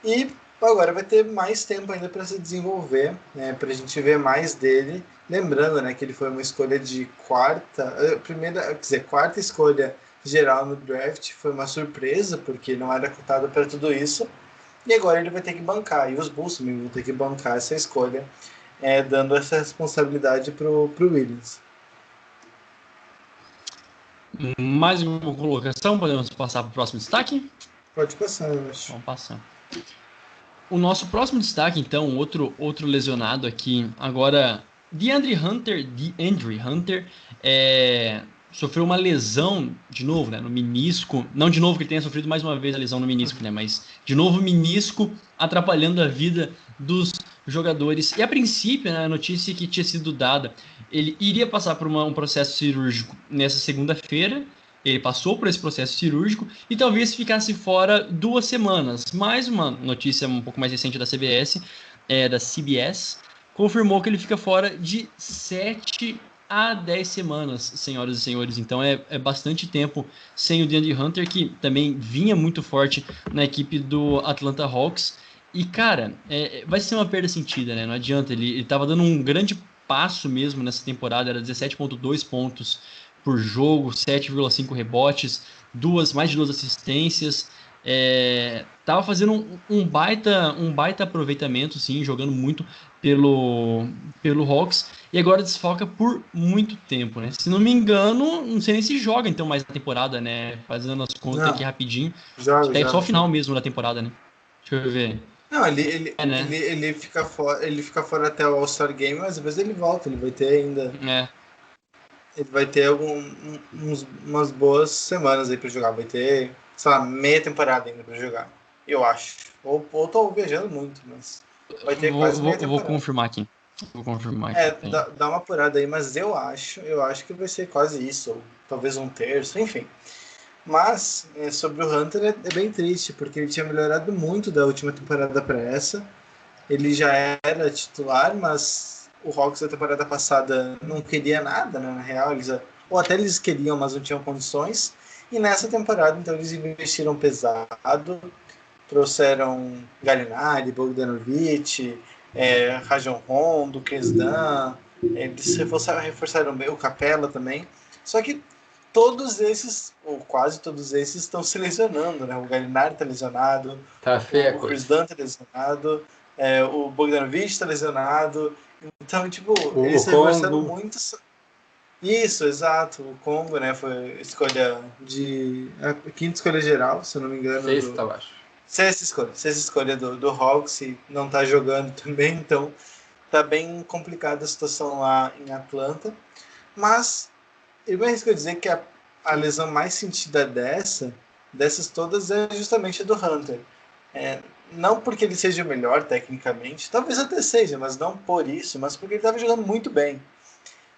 e agora vai ter mais tempo ainda para se desenvolver, para a gente ver mais dele. Lembrando, que ele foi uma escolha de quarta escolha geral no draft, foi uma surpresa, porque não era cotado para tudo isso, e agora ele vai ter que bancar, e os Bulls também vão ter que bancar essa escolha, dando essa responsabilidade para o Williams. Mais uma colocação, podemos passar para o próximo destaque? Pode passar, eu acho. Vamos passar. O nosso próximo destaque, então, outro lesionado aqui, agora DeAndre Hunter sofreu uma lesão, de novo, né, no menisco. Não de novo que ele tenha sofrido mais uma vez a lesão no menisco, né, mas de novo o menisco atrapalhando a vida dos jogadores. E a princípio, né, a notícia que tinha sido dada, ele iria passar por um processo cirúrgico nessa segunda-feira. Ele passou por esse processo cirúrgico e talvez ficasse fora 2 semanas. Mais uma notícia um pouco mais recente da CBS, confirmou que ele fica fora de 7 a 10 semanas, senhoras e senhores. Então é bastante tempo sem o DeAndre Hunter, que também vinha muito forte na equipe do Atlanta Hawks. E, cara, vai ser uma perda sentida, né? Não adianta. Ele tava dando um grande passo mesmo nessa temporada, era 17,2 pontos por jogo, 7,5 rebotes, mais de 2 assistências. Tava fazendo um baita aproveitamento, sim, jogando muito pelo Hawks, e agora desfalca por muito tempo, né? Se não me engano, não sei nem se joga então mais na temporada, né? Fazendo as contas aqui Não, rapidinho. Acho joga, que é só o joga. final mesmo da temporada, né? Deixa eu ver. Não, Né? ele fica fora até o All-Star Game, mas depois ele volta, ele vai ter ainda. É. Ele vai ter umas boas semanas aí pra jogar. Vai ter, sei lá, meia temporada ainda pra jogar. Eu acho. Ou tô viajando muito, mas vai ter quase meia Vou temporada. confirmar aqui. Vou confirmar aqui. Dá uma apurada aí, mas eu acho que vai ser quase isso, ou talvez um terço, enfim. Mas, sobre o Hunter é bem triste, porque ele tinha melhorado muito da última temporada para essa. Ele já era titular, mas o Hawks da temporada passada não queria nada, né, na real. Ou até eles queriam, mas não tinham condições. E nessa temporada, então, eles investiram pesado, trouxeram Gallinari, Bogdanovic, Rajon Rondo, Chris Dunn, eles reforçaram bem o Capela também. Só que todos esses, ou quase todos esses, estão se lesionando, né? O Gallinari está lesionado, Tá feia a o Chris coisa. Dunn está lesionado, o Bogdanovic está lesionado. Então, tipo, O eles reforçaram Congo, muito. Isso, exato. O Congo, né? Foi escolha a quinta escolha geral, se eu não me engano, sexta, eu acho. Sexta escolha do Hawks e não tá jogando também, então tá bem complicada a situação lá em Atlanta. Mas eu me arrisco a dizer que a lesão mais sentida dessas todas é justamente a do Hunter. Não porque ele seja o melhor tecnicamente, talvez até seja, mas não por isso, mas porque ele estava jogando muito bem.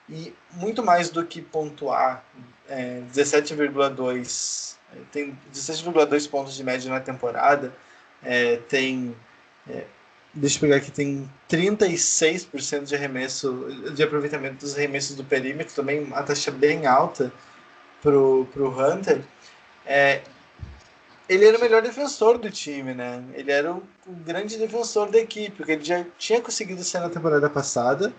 E muito mais do que pontuar 17,2 tem 17,2 pontos de média na temporada, tem deixa eu pegar aqui, tem 36% de arremesso, de aproveitamento dos arremessos do perímetro, também uma taxa bem alta pro Hunter. Ele era o melhor defensor do time, né? Ele era o grande defensor da equipe, porque ele já tinha conseguido ser na temporada passada.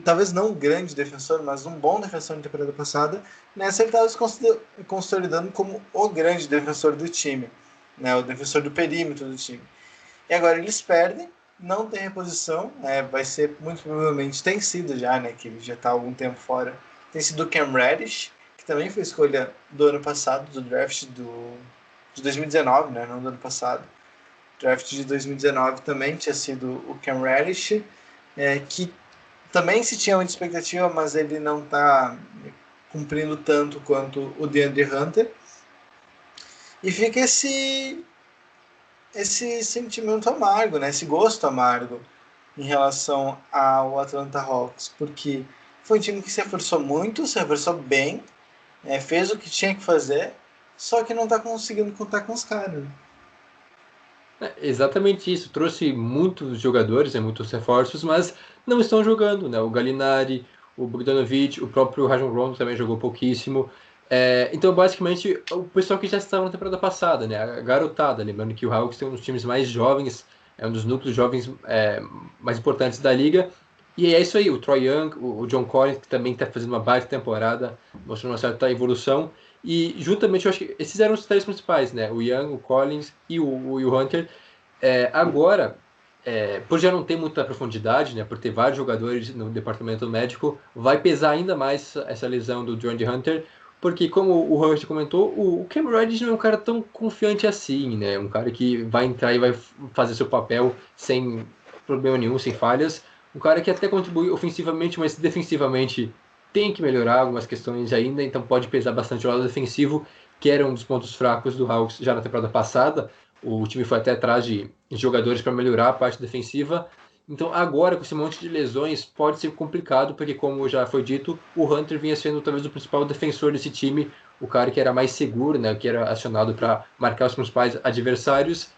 Talvez não um grande defensor, mas um bom defensor na temporada passada. Nessa ele estava se consolidando como o grande defensor do time, né? O defensor do perímetro do time. E agora eles perdem, não tem reposição, vai ser muito provavelmente, tem sido já, né? Que ele já está há algum tempo fora. Tem sido o Cam Reddish, que também foi escolha do ano passado, do draft de 2019, né? Não do ano passado. O draft de 2019 também tinha sido o Cam Reddish, que também se tinha muita expectativa, mas ele não está cumprindo tanto quanto o DeAndre Hunter. E fica esse sentimento amargo, né? Esse gosto amargo em relação ao Atlanta Hawks, porque foi um time que se reforçou muito, se reforçou bem, fez o que tinha que fazer, só que não está conseguindo contar com os caras. Exatamente isso. Trouxe muitos jogadores, muitos reforços, mas não estão jogando, né? O Gallinari, o Bogdanovic, o próprio Rajon Rondo também jogou pouquíssimo. Então, basicamente, o pessoal que já estava na temporada passada, né? A garotada. Lembrando que o Hawks tem um dos times mais jovens, é um dos núcleos jovens mais importantes da liga. E é isso aí, o Troy Young, o John Collins, que também está fazendo uma baita temporada, mostrando uma certa evolução. E juntamente, eu acho que esses eram os três principais, né? O Young, o Collins e o Hunter. Agora, por já não ter muita profundidade, né? Por ter vários jogadores no departamento médico, vai pesar ainda mais essa lesão do DeAndre Hunter, porque como o Robert comentou, o Cam Reddish não é um cara tão confiante assim, né? Um cara que vai entrar e vai fazer seu papel sem problema nenhum, sem falhas. Um cara que até contribui ofensivamente, mas defensivamente tem que melhorar algumas questões ainda, então pode pesar bastante o lado defensivo, que era um dos pontos fracos do Hawks já na temporada passada. O time foi até atrás de jogadores para melhorar a parte defensiva. Então agora, com esse monte de lesões, pode ser complicado, porque como já foi dito, o Hunter vinha sendo talvez o principal defensor desse time, o cara que era mais seguro, né, que era acionado para marcar os principais adversários.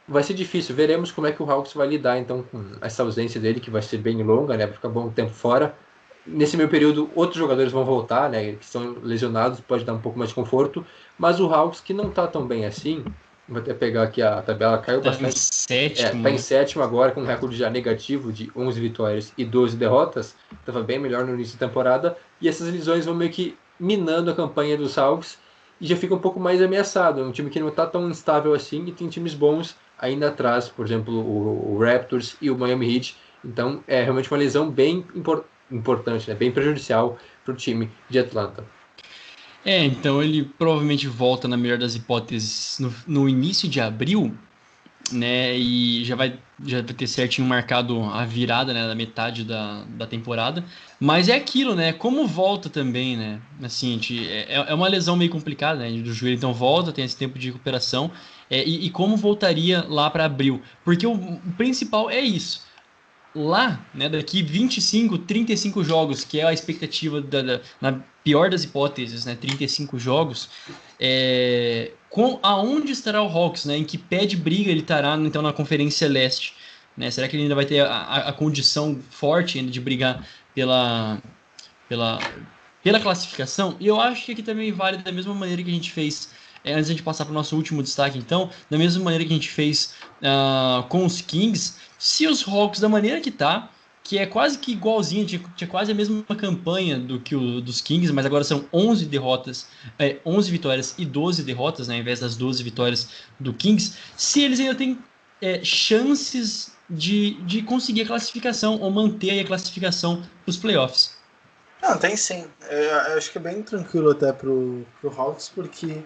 Vai ser difícil, veremos como é que o Hawks vai lidar então com essa ausência dele, que vai ser bem longa, né, vai ficar bom tempo fora. Nesse meio período, outros jogadores vão voltar, né, que são lesionados, pode dar um pouco mais de conforto, mas o Hawks, que não está tão bem assim, vou até pegar aqui a tabela, caiu Tá em bastante. sétimo, Tá em né? sétimo agora, com um recorde já negativo de 11 vitórias e 12 derrotas, estava bem melhor no início da temporada, e essas lesões vão meio que minando a campanha dos Hawks, e já fica um pouco mais ameaçado. É um time que não está tão instável assim, e tem times bons ainda atrás, por exemplo, o Raptors e o Miami Heat. Então é realmente uma lesão bem importante, né? Bem prejudicial para o time de Atlanta. Então ele provavelmente volta, na melhor das hipóteses, no início de abril, né? E já vai ter certinho marcado a virada, né, da metade da temporada. Mas é aquilo, né? Como volta também, né? Assim, é uma lesão meio complicada, né? Do joelho, então volta, tem esse tempo de recuperação. E como voltaria lá para abril? Porque o principal é isso. Lá, né, daqui 25, 35 jogos, que é a expectativa na pior das hipóteses, né, 35 jogos, aonde estará o Hawks, né, em que pé de briga ele estará então na Conferência Leste, né? Será que ele ainda vai ter a condição forte ainda de brigar pela, pela, pela classificação? E eu acho que aqui também vale da mesma maneira que a gente fez, antes de a gente passar para o nosso último destaque, então, da mesma maneira que a gente fez com os Kings. Se os Hawks, da maneira que tá, que é quase que igualzinho, tinha quase a mesma campanha do que o dos Kings, mas agora são 11 derrotas, 11 vitórias e 12 derrotas, né, ao invés das 12 vitórias do Kings, se eles ainda têm chances de conseguir a classificação ou manter aí a classificação para os playoffs. Não, tem sim. Eu acho que é bem tranquilo até pro Hawks, porque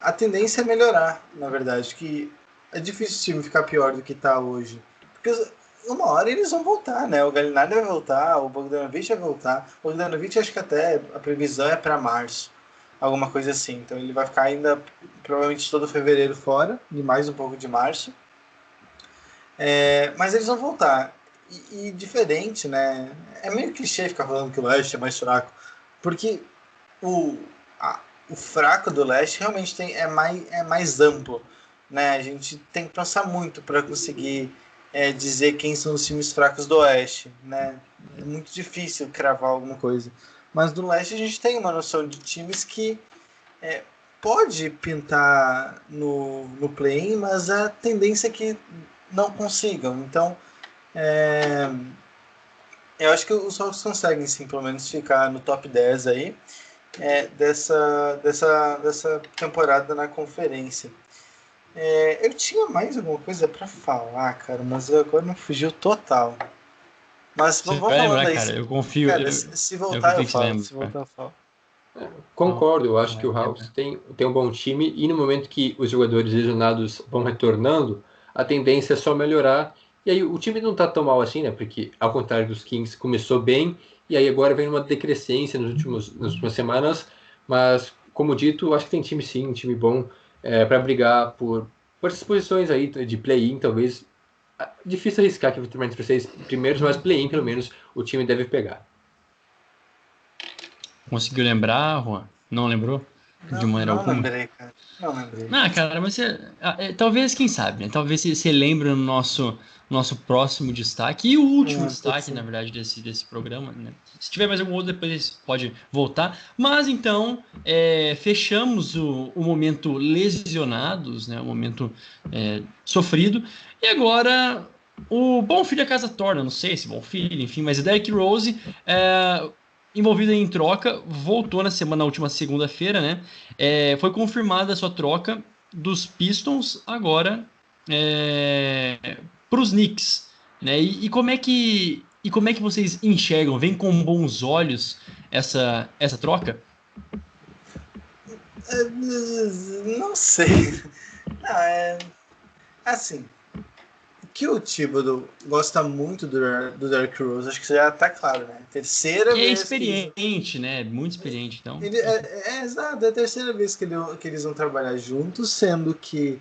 a tendência é melhorar, na verdade. Que é difícil o time ficar pior do que está hoje. Porque uma hora eles vão voltar, né? O Gallinari vai voltar, o Bogdanovic vai voltar. O Bogdanovic acho que até a previsão é para março. Alguma coisa assim. Então ele vai ficar ainda provavelmente todo fevereiro fora, e mais um pouco de março. Mas eles vão voltar. E diferente, né? É meio clichê ficar falando que o Leste é mais fraco. Porque o, o fraco do Leste realmente é mais amplo. Né? A gente tem que pensar muito para conseguir dizer quem são os times fracos do Oeste. Né? É muito difícil cravar alguma coisa. Mas do Leste a gente tem uma noção de times que pode pintar no play-in, mas a tendência é que não consigam. Então, eu acho que os Hawks conseguem, sim, pelo menos ficar no top 10 aí dessa temporada na conferência. Eu tinha mais alguma coisa para falar, cara, mas agora me fugiu total. Mas Você vamos vai falando lembrar, aí. cara, eu confio. Cara, se Eu voltar eu confio que você vai falo. Se lembrar. voltar eu falo. Concordo, eu acho Vai que o Hawks lembrar. tem um bom time, e no momento que os jogadores lesionados vão retornando, a tendência é só melhorar. E aí o time não tá tão mal assim, né? Porque ao contrário dos Kings, começou bem, e aí agora vem uma decrescência nas últimas semanas. Mas, como dito, acho que tem time sim, um time bom para brigar por essas posições aí de play-in, talvez. Difícil arriscar que vai terminar entre os 6 primeiros, mas play-in pelo menos o time deve pegar. Conseguiu lembrar, Juan? Não lembrou? De Não, maneira não alguma? lembrei, cara. Não lembrei. Cara, mas talvez, quem sabe, né? Talvez você lembre no nosso próximo destaque e o último Pode destaque, na ser. verdade, desse programa, né? Se tiver mais algum outro, depois pode voltar. Mas então, fechamos o momento lesionados, né? O momento sofrido. E agora, o bom filho a casa torna, não sei se bom filho, enfim, mas o Derrick Rose, envolvido em troca, voltou na última segunda-feira, né? Foi confirmada a sua troca dos Pistons agora para os Knicks, né? E como é que vocês enxergam? Vem com bons olhos essa troca? Não sei. Não, assim, que o Thibodeau gosta muito do Derrick Rose, acho que isso já tá claro, né? Terceira E é vez experiente, né? Muito experiente, então. exato, é a terceira vez que eles vão trabalhar juntos, sendo que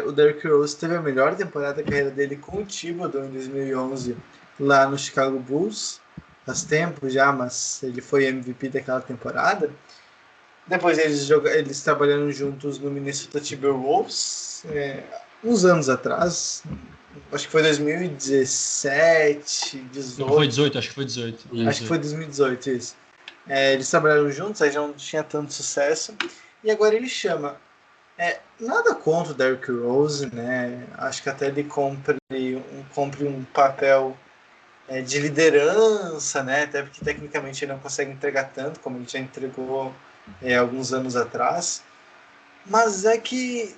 o Derrick Rose teve a melhor temporada da carreira dele com o Thibodeau em 2011, lá no Chicago Bulls. Faz tempo já, mas ele foi MVP daquela temporada. Depois eles trabalhando juntos no Minnesota Timberwolves, uns anos atrás, acho que foi 2017, Não, foi 18. 18, acho que foi 18. Acho que foi 2018, isso. Eles trabalharam juntos, aí já não tinha tanto sucesso. E agora ele chama. Nada contra o Derrick Rose, né? Acho que até ele compre um papel de liderança, né? Até porque tecnicamente ele não consegue entregar tanto como ele já entregou alguns anos atrás. Mas é que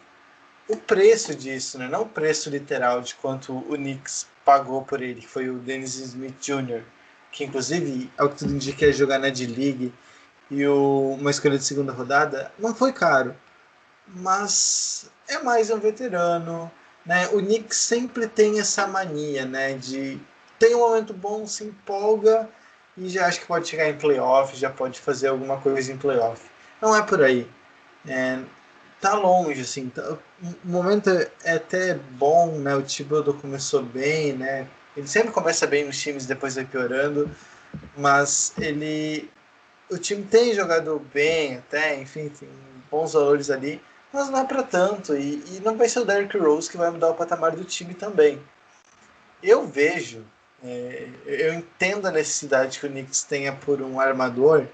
o preço disso, né? Não o preço literal de quanto o Knicks pagou por ele, que foi o Dennis Smith Jr., que inclusive, ao que tudo indica, é jogar na D-League e uma escolha de segunda rodada, não foi caro. Mas é mais um veterano, né? O Knicks sempre tem essa mania, né? De tem um momento bom, se empolga e já acha que pode chegar em playoff, já pode fazer alguma coisa em playoff. Não é por aí. Tá longe, assim. O momento é até bom, né? O Thibodeau começou bem, né? Ele sempre começa bem nos times, depois vai piorando, mas o time tem jogado bem até, enfim, tem bons valores ali, mas não é para tanto, e não vai ser o Derrick Rose que vai mudar o patamar do time também. Eu vejo, eu entendo a necessidade que o Knicks tenha por um armador,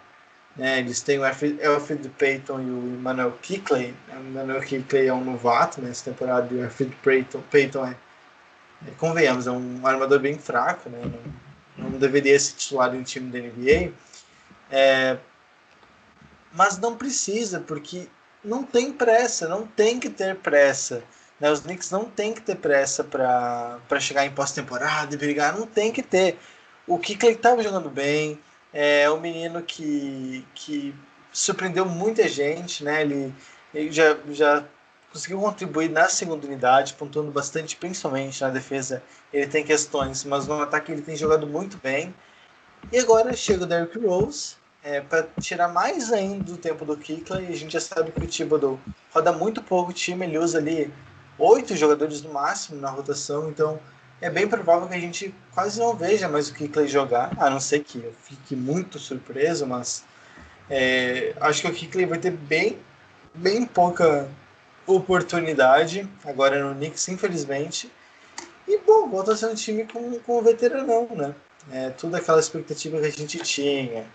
né? Eles têm o Elfrid Payton e o Emmanuel Quickley. O Emmanuel Quickley é um novato nessa temporada e o Elfrid Payton convenhamos, é um armador bem fraco, né? Não deveria ser titular em um time da NBA. Mas não precisa, porque não tem pressa, não tem que ter pressa. Né? Os Knicks não tem que ter pressa para chegar em pós-temporada e brigar, não tem que ter. O Quickley estava jogando bem, é um menino que surpreendeu muita gente, né? Ele já conseguiu contribuir na segunda unidade, pontuando bastante, principalmente na defesa. Ele tem questões, mas no ataque ele tem jogado muito bem. E agora chega o Derrick Rose, para tirar mais ainda do tempo do Quickley. A gente já sabe que o Thibodeau roda muito pouco o time, ele usa ali 8 jogadores no máximo na rotação, então é bem provável que a gente quase não veja mais o Quickley jogar, a não ser que eu fique muito surpreso, mas acho que o Quickley vai ter bem pouca oportunidade agora no Knicks, infelizmente. E, bom, volta a ser um time com um veteranão, né? Toda aquela expectativa que a gente tinha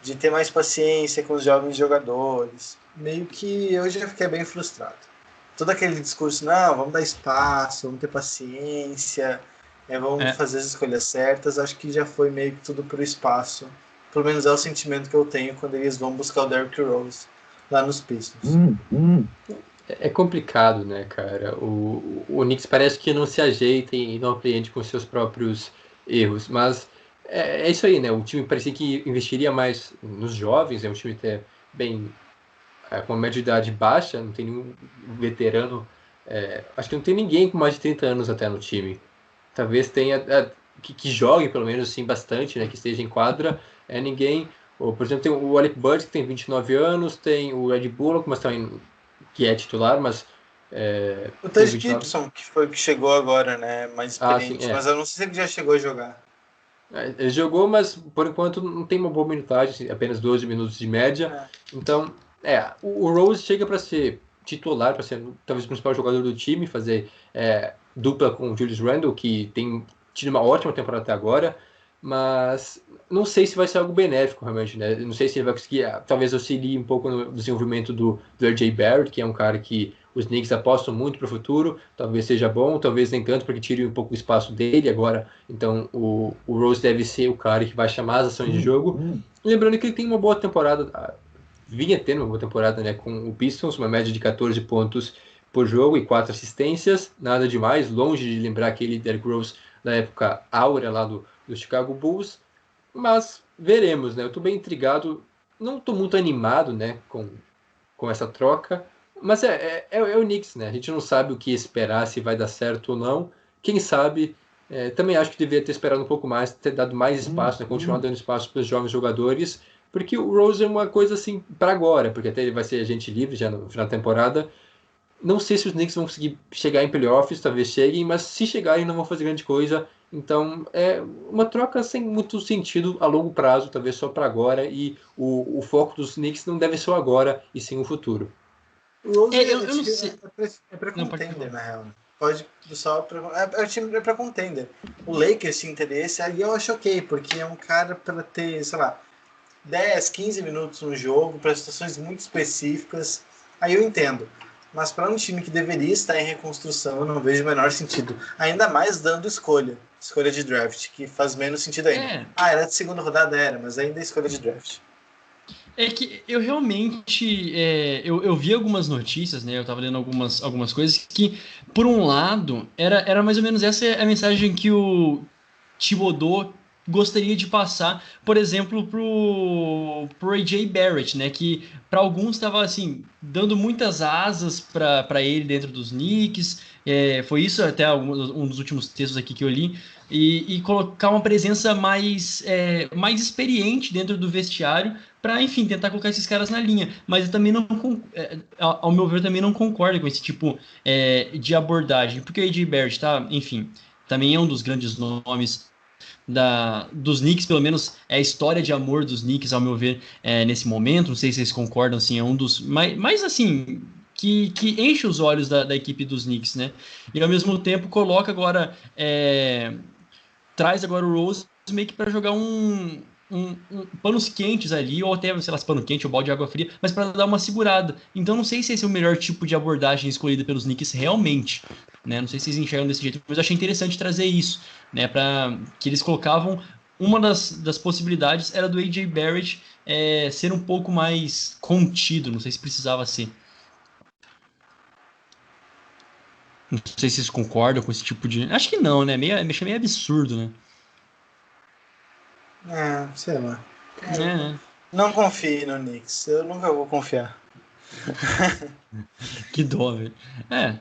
de ter mais paciência com os jovens jogadores. Meio que eu já fiquei bem frustrado. Todo aquele discurso, não, vamos dar espaço, vamos ter paciência, vamos fazer as escolhas certas, acho que já foi meio que tudo pro espaço. Pelo menos é o sentimento que eu tenho quando eles vão buscar o Derrick Rose lá nos Pistons. É complicado, né, cara? O Knicks parece que não se ajeita e não aprende com seus próprios erros, mas é isso aí, né? O time parecia que investiria mais nos jovens, é um time até bem com uma média de idade baixa, não tem nenhum veterano, acho que não tem ninguém com mais de 30 anos até no time. Talvez tenha que jogue pelo menos assim bastante, né? Que esteja em quadra, ninguém. Ou, por exemplo, tem o Alec Burks, que tem 29 anos, tem o Ed Bullock, mas também que é titular, mas o tem Taj 29. Gibson, que foi o que chegou agora, né? Mais experiente, Sim, mas eu não sei se ele já chegou a jogar. Ele jogou, mas por enquanto não tem uma boa minutagem, assim, apenas 12 minutos de média. Então, o Rose chega para ser titular, para ser talvez o principal jogador do time, fazer dupla com o Julius Randle, que tem tido uma ótima temporada até agora, mas não sei se vai ser algo benéfico realmente, né? Não sei se ele vai conseguir, talvez auxilie um pouco no desenvolvimento do RJ Barrett, que é um cara que os Knicks apostam muito para o futuro, talvez seja bom, talvez nem tanto, porque tire um pouco o espaço dele agora. Então o Rose deve ser o cara que vai chamar as ações de jogo. Lembrando que ele tem uma boa temporada, vinha tendo uma boa temporada, né, com o Pistons, uma média de 14 pontos por jogo e 4 assistências, nada demais, longe de lembrar aquele Derrick Rose da época áurea lá do Chicago Bulls, mas veremos, né? Eu estou bem intrigado, não estou muito animado, né, com essa troca, mas é o Knicks, né? A gente não sabe o que esperar, se vai dar certo ou não. quem sabe, também acho que deveria ter esperado um pouco mais, ter dado mais espaço, né, continuar dando espaço para os jovens jogadores, porque o Rose é uma coisa assim para agora, porque até ele vai ser agente livre já no final da temporada. Não sei se os Knicks vão conseguir chegar em playoffs, talvez cheguem, mas se chegarem não vão fazer grande coisa. Então é uma troca sem muito sentido a longo prazo, talvez só para agora, e o foco dos Knicks não deve ser o agora, e sim o futuro. O Rose Eu não sei. é pra Não, pode contender, falar. na real. Pode só pra, o time é pra contender. O Lakers tinha interesse, aí eu acho ok, porque é um cara pra ter, sei lá, 10, 15 minutos no jogo, para situações muito específicas, aí eu entendo. Mas para um time que deveria estar em reconstrução, eu não vejo o menor sentido. Ainda mais dando escolha de draft, que faz menos sentido ainda. É, Era de segunda rodada, era, mas ainda é escolha de draft. É que eu realmente eu vi algumas notícias, né? Eu tava lendo algumas coisas que, por um lado, era mais ou menos essa a mensagem que o Thibodeau gostaria de passar, por exemplo, pro A.J. Barrett, né? Que para alguns estava assim dando muitas asas para ele dentro dos Knicks. Foi isso até um dos últimos textos aqui que eu li. E colocar uma presença mais experiente dentro do vestiário para, enfim, tentar colocar esses caras na linha. Mas eu também não, ao meu ver, eu também não concordo com esse tipo de abordagem, porque o A.J. Barrett, tá, enfim, também é um dos grandes nomes dos Knicks, pelo menos é a história de amor dos Knicks, ao meu ver, nesse momento. Não sei se vocês concordam, assim, é um dos mais assim. Que enche os olhos da equipe dos Knicks, né? E ao mesmo tempo coloca agora traz agora o Rose meio que para jogar panos quentes ali, ou até, sei lá, pano quente ou balde de água fria, mas para dar uma segurada. Então não sei se esse é o melhor tipo de abordagem escolhida pelos Knicks realmente, né? Não sei se vocês enxergam desse jeito, mas eu achei interessante trazer isso, né? Para que eles colocavam uma das possibilidades era do A.J. Barrett ser um pouco mais contido, não sei se precisava ser. Não sei se vocês concordam com esse tipo de. Acho que não, né? Achei meio absurdo, né? Sei lá. Né? Não confie no Knicks. Eu nunca vou confiar. Que dó, velho. É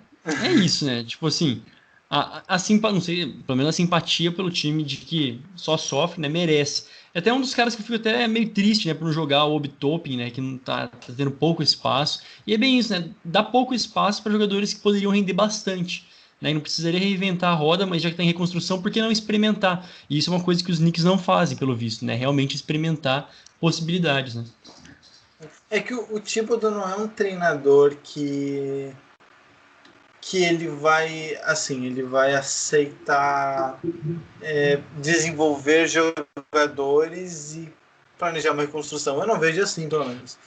isso, né? Tipo assim, não sei, pelo menos a simpatia pelo time de que só sofre, né? Merece. É até um dos caras que eu fico até meio triste, né? Por não jogar o Obi-Toppin, né? Que não tá tendo pouco espaço. E é bem isso, né? Dá pouco espaço para jogadores que poderiam render bastante. Né? E não precisaria reinventar a roda, mas já que tá em reconstrução, por que não experimentar? E isso é uma coisa que os Knicks não fazem, pelo visto, né? Realmente experimentar possibilidades, né? É que o Thibodeau não é um treinador que ele vai aceitar desenvolver jogadores e planejar uma reconstrução. Eu não vejo assim, pelo menos.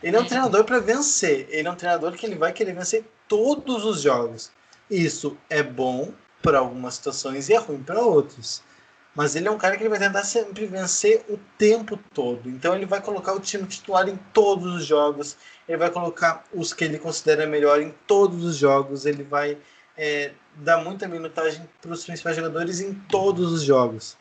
Ele é um treinador para vencer. Ele é um treinador que ele vai querer vencer todos os jogos. Isso é bom para algumas situações e é ruim para outras. Mas ele é um cara que ele vai tentar sempre vencer o tempo todo. Então ele vai colocar o time titular em todos os jogos. Ele vai colocar os que ele considera melhor em todos os jogos. Ele vai dar muita minutagem para os principais jogadores em todos os jogos.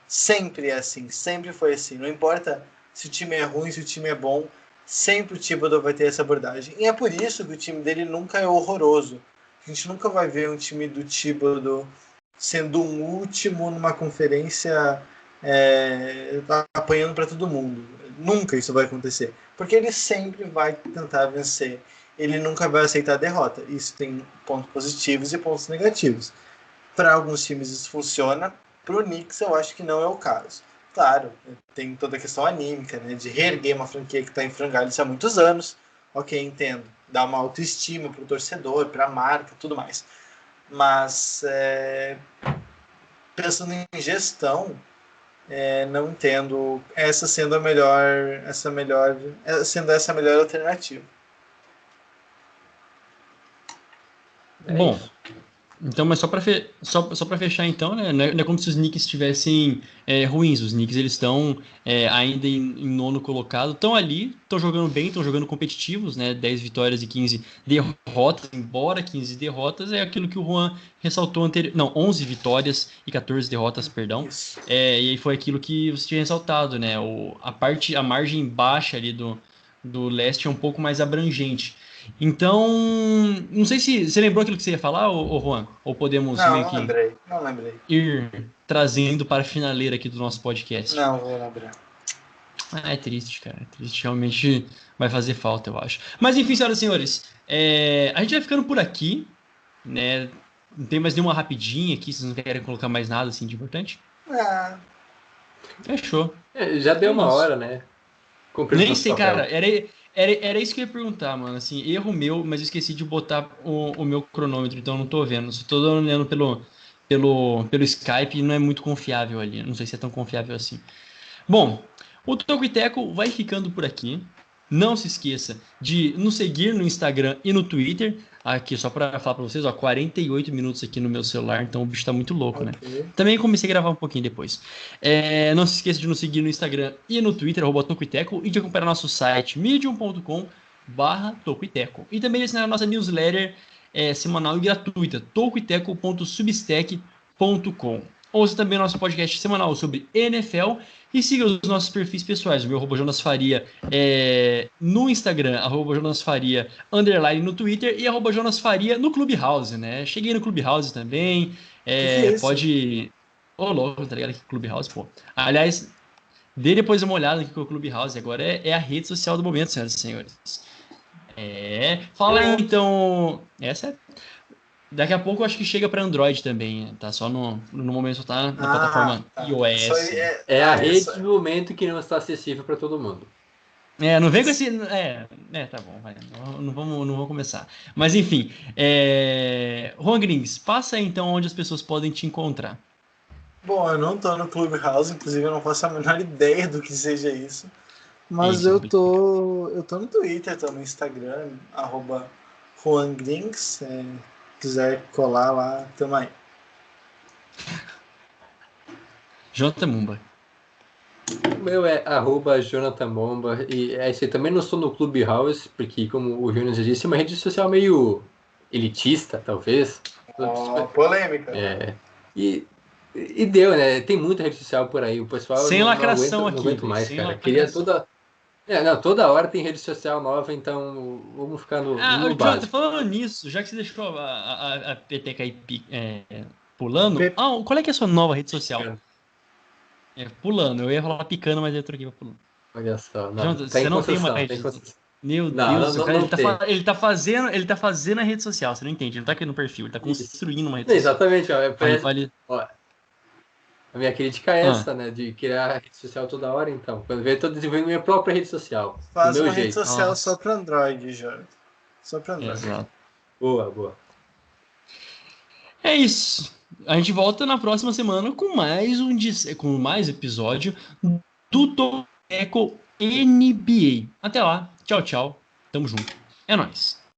Sempre é assim, sempre foi assim. Não importa se o time é ruim, se o time é bom, sempre o Thibodeau vai ter essa abordagem. E é por isso que o time dele nunca é horroroso. A gente nunca vai ver um time do Thibodeau sendo um último numa conferência apanhando para todo mundo. Nunca isso vai acontecer. Porque ele sempre vai tentar vencer. Ele nunca vai aceitar a derrota. Isso tem pontos positivos e pontos negativos. Para alguns times isso funciona, para o Knicks eu acho que não é o caso. Claro, tem toda a questão anímica, né, de reerguer uma franquia que está em frangalhos há muitos anos. Ok, entendo. Dá uma autoestima para o torcedor, para a marca, tudo mais. Mas pensando em gestão, não entendo essa sendo sendo essa a melhor alternativa. Bom, então, mas só para fechar então, né? Não é como se os Knicks estivessem ruins. Os Knicks eles estão ainda em nono colocado, estão ali, estão jogando bem, estão jogando competitivos, né? 10 vitórias e 15 derrotas, embora 15 derrotas é aquilo que o Juan ressaltou anterior. Não, 11 vitórias e 14 derrotas, perdão. Isso. E aí foi aquilo que você tinha ressaltado, né? A margem baixa ali do leste é um pouco mais abrangente. Então, não sei se você lembrou aquilo que você ia falar, ô Juan? Ou podemos meio que Não lembrei. ir trazendo para a finaleira aqui do nosso podcast? Não, vou lembrar. É triste, cara. É triste. Realmente vai fazer falta, eu acho. Mas enfim, senhoras e senhores, a gente vai ficando por aqui, né? Não tem mais nenhuma rapidinha aqui, vocês não querem colocar mais nada assim de importante? Ah, Fechou. Já deu uma isso. hora, né? Cumprimos Nem nosso sei, papel. cara. Era isso que eu ia perguntar, mano. Assim, erro meu, mas eu esqueci de botar o meu cronômetro, então eu não tô vendo. Só tô olhando pelo Skype e não é muito confiável ali. Não sei se é tão confiável assim. Bom, o Toco e Teco vai ficando por aqui. Não se esqueça de nos seguir no Instagram e no Twitter. Aqui, só para falar para vocês, ó, 48 minutos aqui no meu celular, então o bicho tá muito louco, né? ok. Também comecei a gravar um pouquinho depois. Não se esqueça de nos seguir no Instagram e no Twitter, Toco e Teco, e de acompanhar nosso site medium.com/tocoiteco. E também de assinar a nossa newsletter semanal e gratuita, tocoiteco.substack.com. Ouça também o nosso podcast semanal sobre NFL e siga os nossos perfis pessoais. O meu @Jonas Faria no Instagram, @Jonas Faria _ no Twitter e @Jonas Faria no Clubhouse, né? Cheguei no Clubhouse também. Que é isso? Pode. Ô, louco, tá ligado? Aqui, Clubhouse, pô. Aliás, dê depois uma olhada aqui com o Clubhouse. Agora é a rede social do momento, senhoras e senhores. Fala aí então. Essa Daqui a pouco eu acho que chega para Android também. Tá só no momento só tá na plataforma Tá. iOS. A rede do momento que não está acessível para todo mundo. Não vem com esse. Tá bom, vai. Não vamos começar. Mas enfim. Juan Grings, passa aí então onde as pessoas podem te encontrar. Bom, eu não tô no Clubhouse, inclusive eu não faço a menor ideia do que seja isso. Mas Isso, eu tô no Twitter, tô no Instagram, @JuanGrings. Se quiser colar lá, tamo aí. Jonathan Mumba. O meu é @Jonathan Bomba. E é isso aí. Também não estou no Clubhouse, porque, como o Jonas já disse, é uma rede social meio elitista, talvez. Polêmica. E deu, né? Tem muita rede social por aí. O pessoal Sem não lacração aguento aqui, mais, sem cara. lacração. Queria toda hora tem rede social nova, então vamos ficar no Jonathan, básico. falando nisso, já que você deixou a peteca aí pulando, qual é que é a sua nova rede social? Pulando, eu ia falar picando, mas eu troquei pra pulando. Olha só, não, Jonathan, tá você em não tem uma construção, rede social. Meu Não, Deus, não, o cara, não tem. ele tá fazendo a rede social, você não entende, ele não tá aqui no perfil, ele tá construindo uma rede social. Exatamente, ó, Ó, a minha crítica é essa, né? De criar rede social toda hora, então. Quando eu tô desenvolvendo minha própria rede social. Faz do meu uma rede jeito. social Nossa. só pra Android, Jorge. Só pra Android. Exato. Boa. É isso. A gente volta na próxima semana com mais episódio do Toco NBA. Até lá. Tchau, tchau. Tamo junto. É nóis.